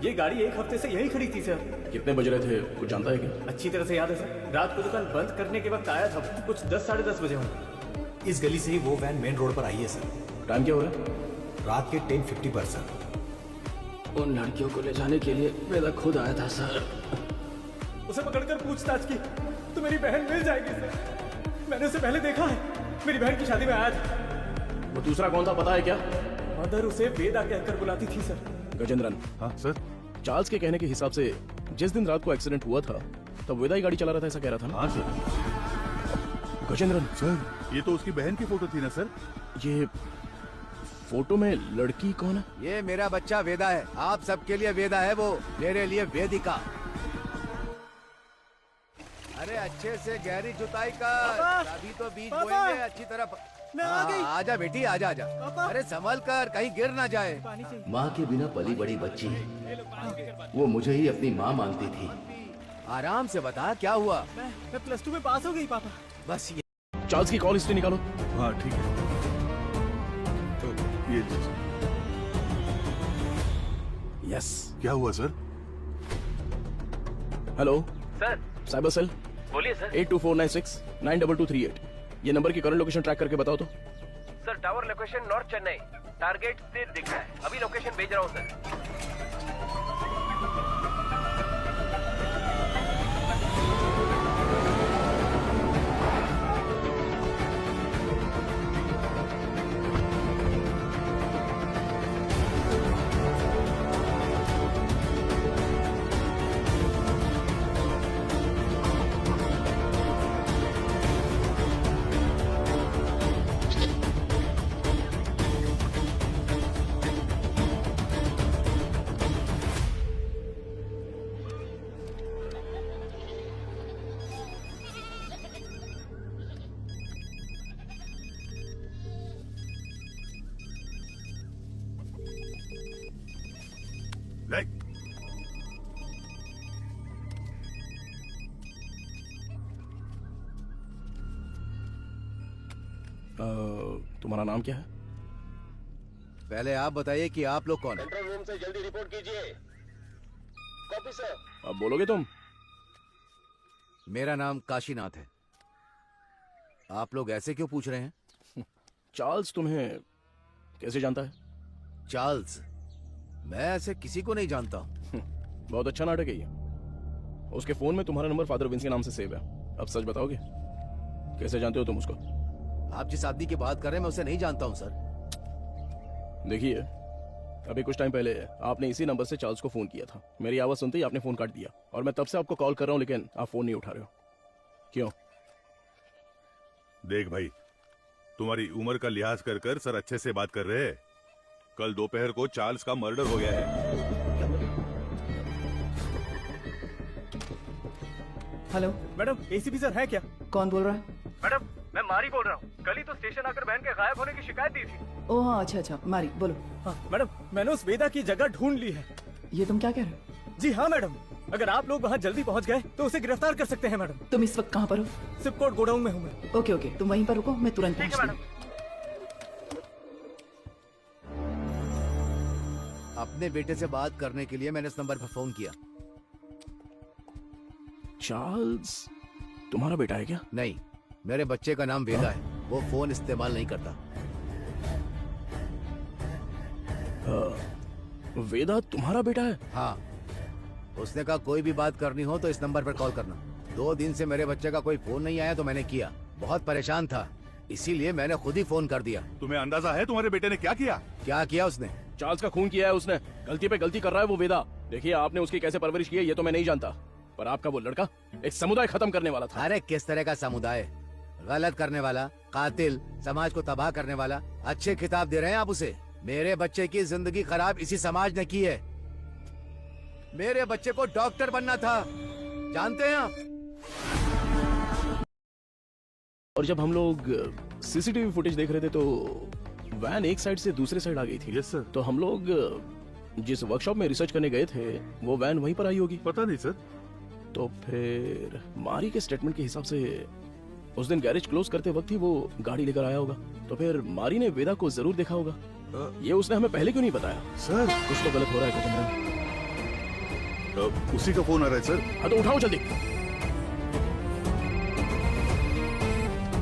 ये गाड़ी एक हफ्ते से यहीं खड़ी थी सर। कितने बज रहे थे कुछ जानता है क्या? अच्छी तरह से याद है सर, रात को दुकान बंद करने के वक्त आया था, कुछ 10 साढ़े 10 बजे होंगे। इस गली से ही वो वैन मेन रोड पर आई है सर। टाइम क्या हो रहा है? रात के 10:50 पर सर। उन लड़कियों को ले जाने के लिए वेदा खुद आया था सर। उसे पकड़कर पूछताछ की तो मेरी बहन मिल जाएगी सर। मैंने उसे पहले देखा है, मेरी बहन की शादी में आया था। वो दूसरा कौन था पता है क्या? मदर उसे वेदा कहकर बुलाती थी सर। गजेंद्रन। हाँ सर। चार्ल्स के कहने के हिसाब से जिस दिन रात को एक्सीडेंट हुआ था तब वेदा ही गाड़ी चला रहा था, ऐसा कह रहा था ना? हाँ सर। गजेंद्रन सर, ये तो उसकी बहन की फोटो थी ना सर? ये फोटो में लड़की कौन है? ये मेरा बच्चा वेदा है। आप सबके लिए वेदा है, वो मेरे लिए वेदिका। अरे अच्छे से गहरी जुताई कर, अभी तो बीज बोएंगे अच्छी तरह। आजा बेटी, आजा आजा। अरे संभल कर, कहीं गिर ना जाए। माँ के बिना पली बड़ी बच्ची है, वो मुझे ही अपनी माँ मानती थी। आराम से बता क्या हुआ? मैं +2 में पास हो गई पापा। बस ये। चार्ल्स की कॉल हिस्ट्री निकालो। हाँ ठीक है। तो ये यस। क्या हुआ sir? Hello sir. Cyber cell. बोलिए सर। 8249692238। ये नंबर की करंट लोकेशन ट्रैक करके बताओ तो। Sir tower location north Chennai, target स्थिर दिख रहा है। अभी लोकेशन भेज रहा हूँ सर। तुम्हारा नाम क्या है? पहले आप बताइए कि आप लोग कौन हैं? कंट्रोल रूम से जल्दी रिपोर्ट कीजिए। Copy sir. अब बोलोगे तुम? मेरा नाम काशीनाथ है। आप लोग ऐसे क्यों पूछ रहे हैं? चार्ल्स तुम्हें कैसे जानता है? चार्ल्स? मैं ऐसे किसी को नहीं जानता हूँ। बहुत अच्छा नाटक है ये। उसके फोन में तुम्हारा नंबर फादर विंस के नाम से सेव है। अब सच बताओगे, कैसे जानते हो तुम उसको? आप जिस आदमी की बात कर रहे हैं मैं उसे नहीं जानता हूँ सर। देखिए, अभी कुछ टाइम पहले आपने इसी नंबर से चार्ल्स को फोन किया था। मेरी आवाज सुनते ही आपने फोन काट दिया और मैं तब से आपको कॉल कर रहा हूँ, लेकिन आप फोन नहीं उठा रहे हो। क्यों? देख भाई, तुम्हारी उम्र का लिहाज कर कर सर अच्छे से बात कर रहे हैं। कल दोपहर को चार्ल्स का मर्डर हो गया है। हेलो मैडम, एसीपी सर है क्या? कौन बोल रहा है? मैडम, मैं मारी बोल रहा हूँ। कल ही तो स्टेशन आकर बहन के गायब होने की शिकायत दी थी। ओह हाँ, अच्छा अच्छा, मारी बोलो। हाँ मैडम, मैंने उस वेदा की जगह ढूंढ ली है। ये तुम क्या कह रहे हो? जी हाँ मैडम, अगर आप लोग वहाँ जल्दी पहुँच गए तो उसे गिरफ्तार कर सकते हैं मैडम। तुम इस वक्त कहाँ पर हो? सिपकोट गोडाउन में हूँ मैं। ओके ओके, तुम वहीं पर रुको, मैं तुरंत ठीक है पहुँचती हूँ। अपने बेटे से बात करने के लिए मैंने इस नंबर पर फोन किया। चार्ल्स तुम्हारा बेटा है क्या? नहीं, मेरे बच्चे का नाम वेदा है। वो फोन इस्तेमाल नहीं करता। वेदा तुम्हारा बेटा है? हाँ, उसने कहा कोई भी बात करनी हो तो इस नंबर पर कॉल करना। 2 दिन से मेरे बच्चे का कोई फोन नहीं आया तो मैंने किया। बहुत परेशान था, इसीलिए मैंने खुद ही फोन कर दिया। तुम्हें अंदाजा है तुम्हारे बेटे ने क्या किया? क्या किया उसने? चार्ल्स का खून किया है उसने। गलती पे गलती कर रहा है वो वेदा। देखिए, आपने उसकी कैसे परवरिश की है ये तो मैं नहीं जानता, पर आपका वो लड़का एक समुदाय खत्म करने वाला था। अरे किस तरह का समुदाय? गलत करने वाला, कातिल, समाज को तबाह करने वाला। अच्छे खिताब दे रहे हैं आप उसे? मेरे बच्चे की जिंदगी खराब इसी समाज ने की है। मेरे बच्चे को डॉक्टर बनना था, जानते हैं आप? और जब हम लोग सीसीटीवी फुटेज देख रहे थे तो वैन एक साइड से दूसरे साइड आ गई थी। Yes sir. तो हम लोग जिस वर्कशॉप में रिसर्च करने गए थे वो वैन वहीं पर आई होगी। पता नहीं सर। तो फिर मारी के स्टेटमेंट के हिसाब से उस दिन गैरेज क्लोज करते वक्त ही वो गाड़ी लेकर आया होगा। तो फिर मारी ने वेदा को जरूर देखा होगा। ये उसने हमें पहले क्यों नहीं बताया? सर कुछ तो गलत हो रहा है गजेंद्रन। उसी का फोन आ रहा है सर। हाँ तो उठाओ जल्दी।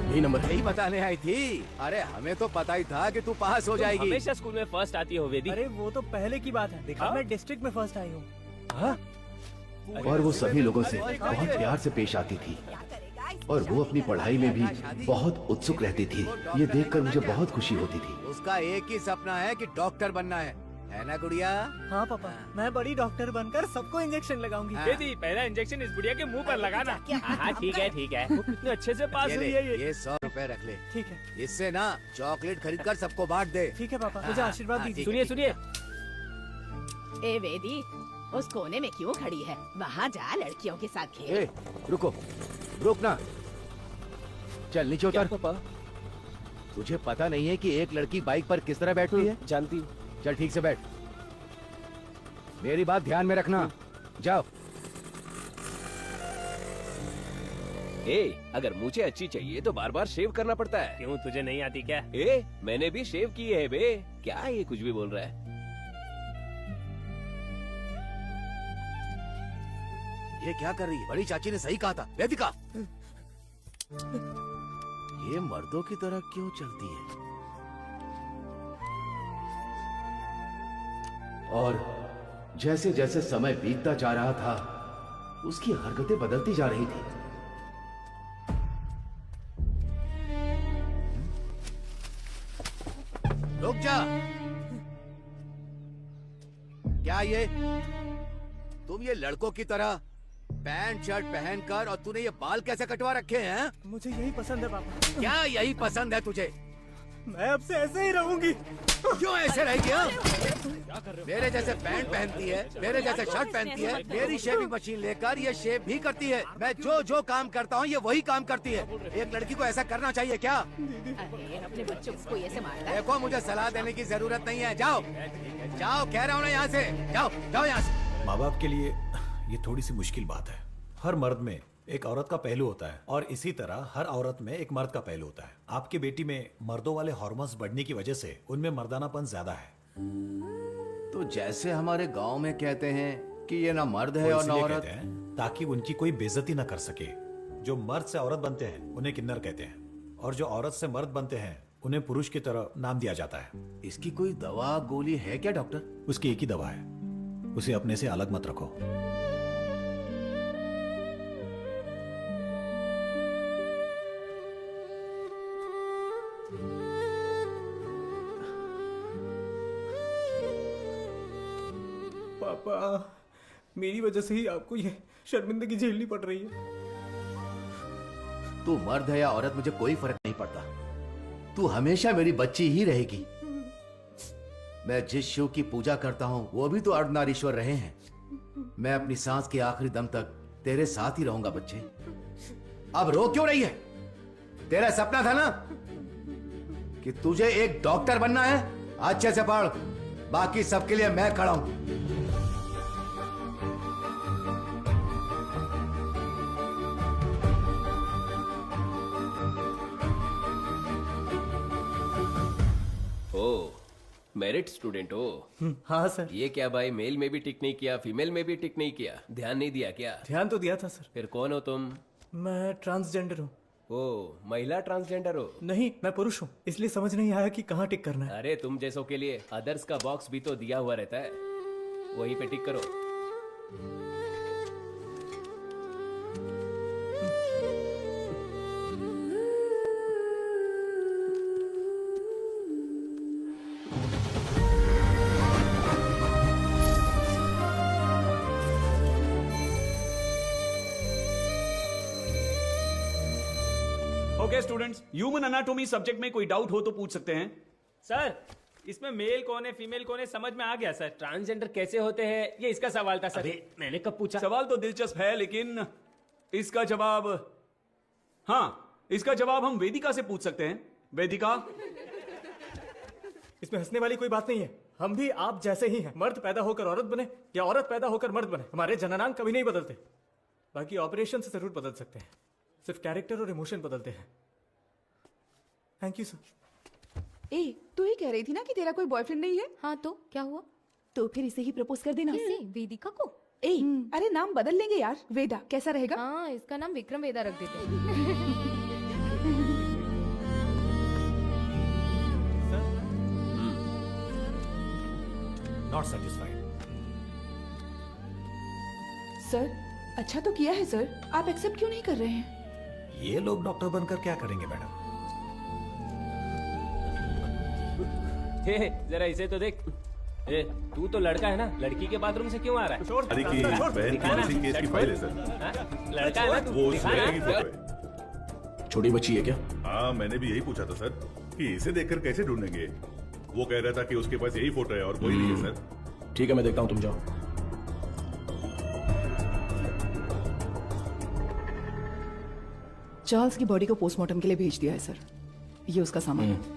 यही नंबर है। यही बताने आई थी। अरे हमें तो पता ही था कि तू पास हो जाएगी। हमेशा स्कूल में फर्स्ट आती हो वेदी। अरे वो तो पहले की बात है। देखा मैं डिस्ट्रिक्ट में फर्स्ट आई हूँ। और वो सभी लोगों से बहुत प्यार से पेश आती थी और वो अपनी पढ़ाई में भी बहुत उत्सुक रहती थी। ये देखकर मुझे बहुत खुशी होती थी। उसका एक ही सपना है कि डॉक्टर बनना है ना गुड़िया? हाँ पापा, मैं बड़ी डॉक्टर बनकर सबको इंजेक्शन लगाऊंगी। वेदी पहला इंजेक्शन इस बुढ़िया के मुंह पर लगाना। हाँ ठीक है ठीक है। वो कितने अच्छे से पास हुई है ये 100 रुपए रख ले। ठीक है। इससे ना चॉकलेट खरीद कर सबको बांट दे। ठीक है पापा, मुझे आशीर्वाद दीजिए। सुनिए सुनिए। ए वेदी, उस कोने में क्यों खड़ी है? वहाँ जा, लड़कियों के साथ खेल। रुको, रुक ना। चल नीचे उतर। पापा तुझे पता नहीं है कि एक लड़की बाइक पर किस तरह बैठती है? जानती हूँ। चल ठीक से बैठ। मेरी बात ध्यान में रखना। जाओ। अगर मुझे अच्छी चाहिए तो बार बार शेव करना पड़ता है। क्यों, तुझे नहीं आती क्या? मैंने भी शेव की है बे। क्या ये कुछ भी बोल रहा है? ये क्या कर रही है? बड़ी चाची ने सही कहा था। वेदिका, ये मर्दों की तरह क्यों चलती है? और जैसे जैसे समय बीतता जा रहा था उसकी हरकतें बदलती जा रही थी। रुक जा। क्या ये तुम ये लड़कों की तरह पैंट शर्ट पहनकर और तूने ये बाल कैसे कटवा रखे हैं? मुझे यही पसंद है पापा। क्या यही पसंद है तुझे? मैं अब से ऐसे ही रहूंगी। क्यों ऐसे रहेगी? मेरे जैसे पैंट पहनती है, मेरे जैसे शर्ट पहनती है, मेरी शेविंग मशीन लेकर ये शेव भी करती है। मैं जो जो काम करता हूँ ये वही काम करती है। एक लड़की को ऐसा करना चाहिए क्या? अरे अपने बच्चों को ऐसे मारता है? देखो मुझे सलाह देने की जरूरत नहीं है। जाओ जाओ, कह रहा हूँ ना यहाँ से। जाओ जाओ यहाँ से। माँ बाप के लिए ये थोड़ी सी मुश्किल बात है। हर मर्द में एक औरत का पहलू होता है और इसी तरह हर औरत में एक मर्द का पहलू होता है। आपकी बेटी में मर्दों वाले हार्मोन्स बढ़ने की वजह से उनमें मर्दानापन ज्यादा है। तो जैसे हमारे गांव में कहते हैं कि ये ना मर्द है वो और ना इसलिए औरत। कहते हैं ताकि उनकी कोई बेइज्जती ना कर सके। जो मर्द से औरत बनते हैं उन्हें किन्नर कहते हैं और जो औरत से मर्द बनते हैं उन्हें पुरुष की तरह नाम दिया जाता है। इसकी कोई दवा गोली है क्या डॉक्टर? उसकी एक ही दवा है, उसे अपने से अलग मत रखो। पापा, मेरी वजह से ही आपको ये शर्मिंदगी झेलनी पड़ रही है। तू मर्द है या औरत मुझे कोई फर्क नहीं पड़ता। तू हमेशा मेरी बच्ची ही रहेगी। मैं जिस शिव की पूजा करता हूँ वो भी तो अर्धनारीश्वर रहे हैं। मैं अपनी सांस के आखिरी दम तक तेरे साथ ही रहूंगा बच्चे। अब रो क्यों रही है? तेरा सपना था ना कि तुझे एक डॉक्टर बनना है? अच्छे से पढ़, बाकी सबके लिए मैं खड़ा हूं। मेरिट स्टूडेंट हो? हाँ सर। ये क्या भाई, मेल में भी टिक नहीं किया, फीमेल में भी टिक नहीं किया, ध्यान नहीं दिया क्या? ध्यान तो दिया था सर। फिर कौन हो तुम? मैं ट्रांसजेंडर हूँ। ओ, महिला ट्रांसजेंडर हो? नहीं, मैं पुरुष हूँ, इसलिए समझ नहीं आया कि कहाँ टिक करना है। अरे तुम जैसों के लिए अदर्स का बॉक्स भी तो दिया हुआ रहता है, वहीं पे टिक करो। Okay students, human anatomy subject में कोई डाउट हो तो पूछ सकते हैं। सर, इसमें मेल कौन है फीमेल कौन है समझ में आ गया सर। ट्रांसजेंडर कैसे होते हैं ये इसका सवाल था सर। मैंने कब पूछा? सवाल तो दिलचस्प है लेकिन इसका जवाब, हाँ इसका जवाब हम वेदिका से पूछ सकते हैं। वेदिका, इसमें हंसने वाली कोई बात नहीं है। हम भी आप जैसे ही हैं। मर्द पैदा होकर औरत बने या औरत पैदा होकर मर्द बने, हमारे जननांग कभी नहीं बदलते। बाकी ऑपरेशन से जरूर बदल सकते हैं। सिर्फ कैरेक्टर और इमोशन बदलते हैं। Thank you sir. ए, तू ही कह रही थी ना कि तेरा कोई बॉयफ्रेंड नहीं है? हाँ तो क्या हुआ? तो फिर इसे ही प्रपोज कर देना। किसे? वेदिका को? ए, अरे नाम बदल लेंगे यार। वेदा कैसा रहेगा? हाँ, इसका नाम विक्रम वेदा रख देते हैं। Not satisfied. सर, अच्छा तो किया है सर, आप एक्सेप्ट क्यों नहीं कर रहे हैं? ये लोग डॉक्टर बनकर क्या करेंगे मैडम? हे, जरा इसे तो देख। ए, तू तो लड़का है ना, लड़की के बाथरूम से क्यों आ रहा है? अरे की बहन की किसी केस की फाइल है सर। लड़का है ना तू? वो उस दिखा लड़के की ना। फोटो है। छोटी बच्ची है क्या? हाँ, मैंने भी यही पूछा था सर कि इसे देखकर कैसे ढूंढेंगे। वो कह रहा था कि उसके पास यही फोटो है और कोई नहीं है सर। ठीक है, मैं देखता हूँ, तुम जाओ। चार्ल्स की बॉडी को पोस्टमार्टम के लिए भेज दिया है सर। ये उसका सामान है।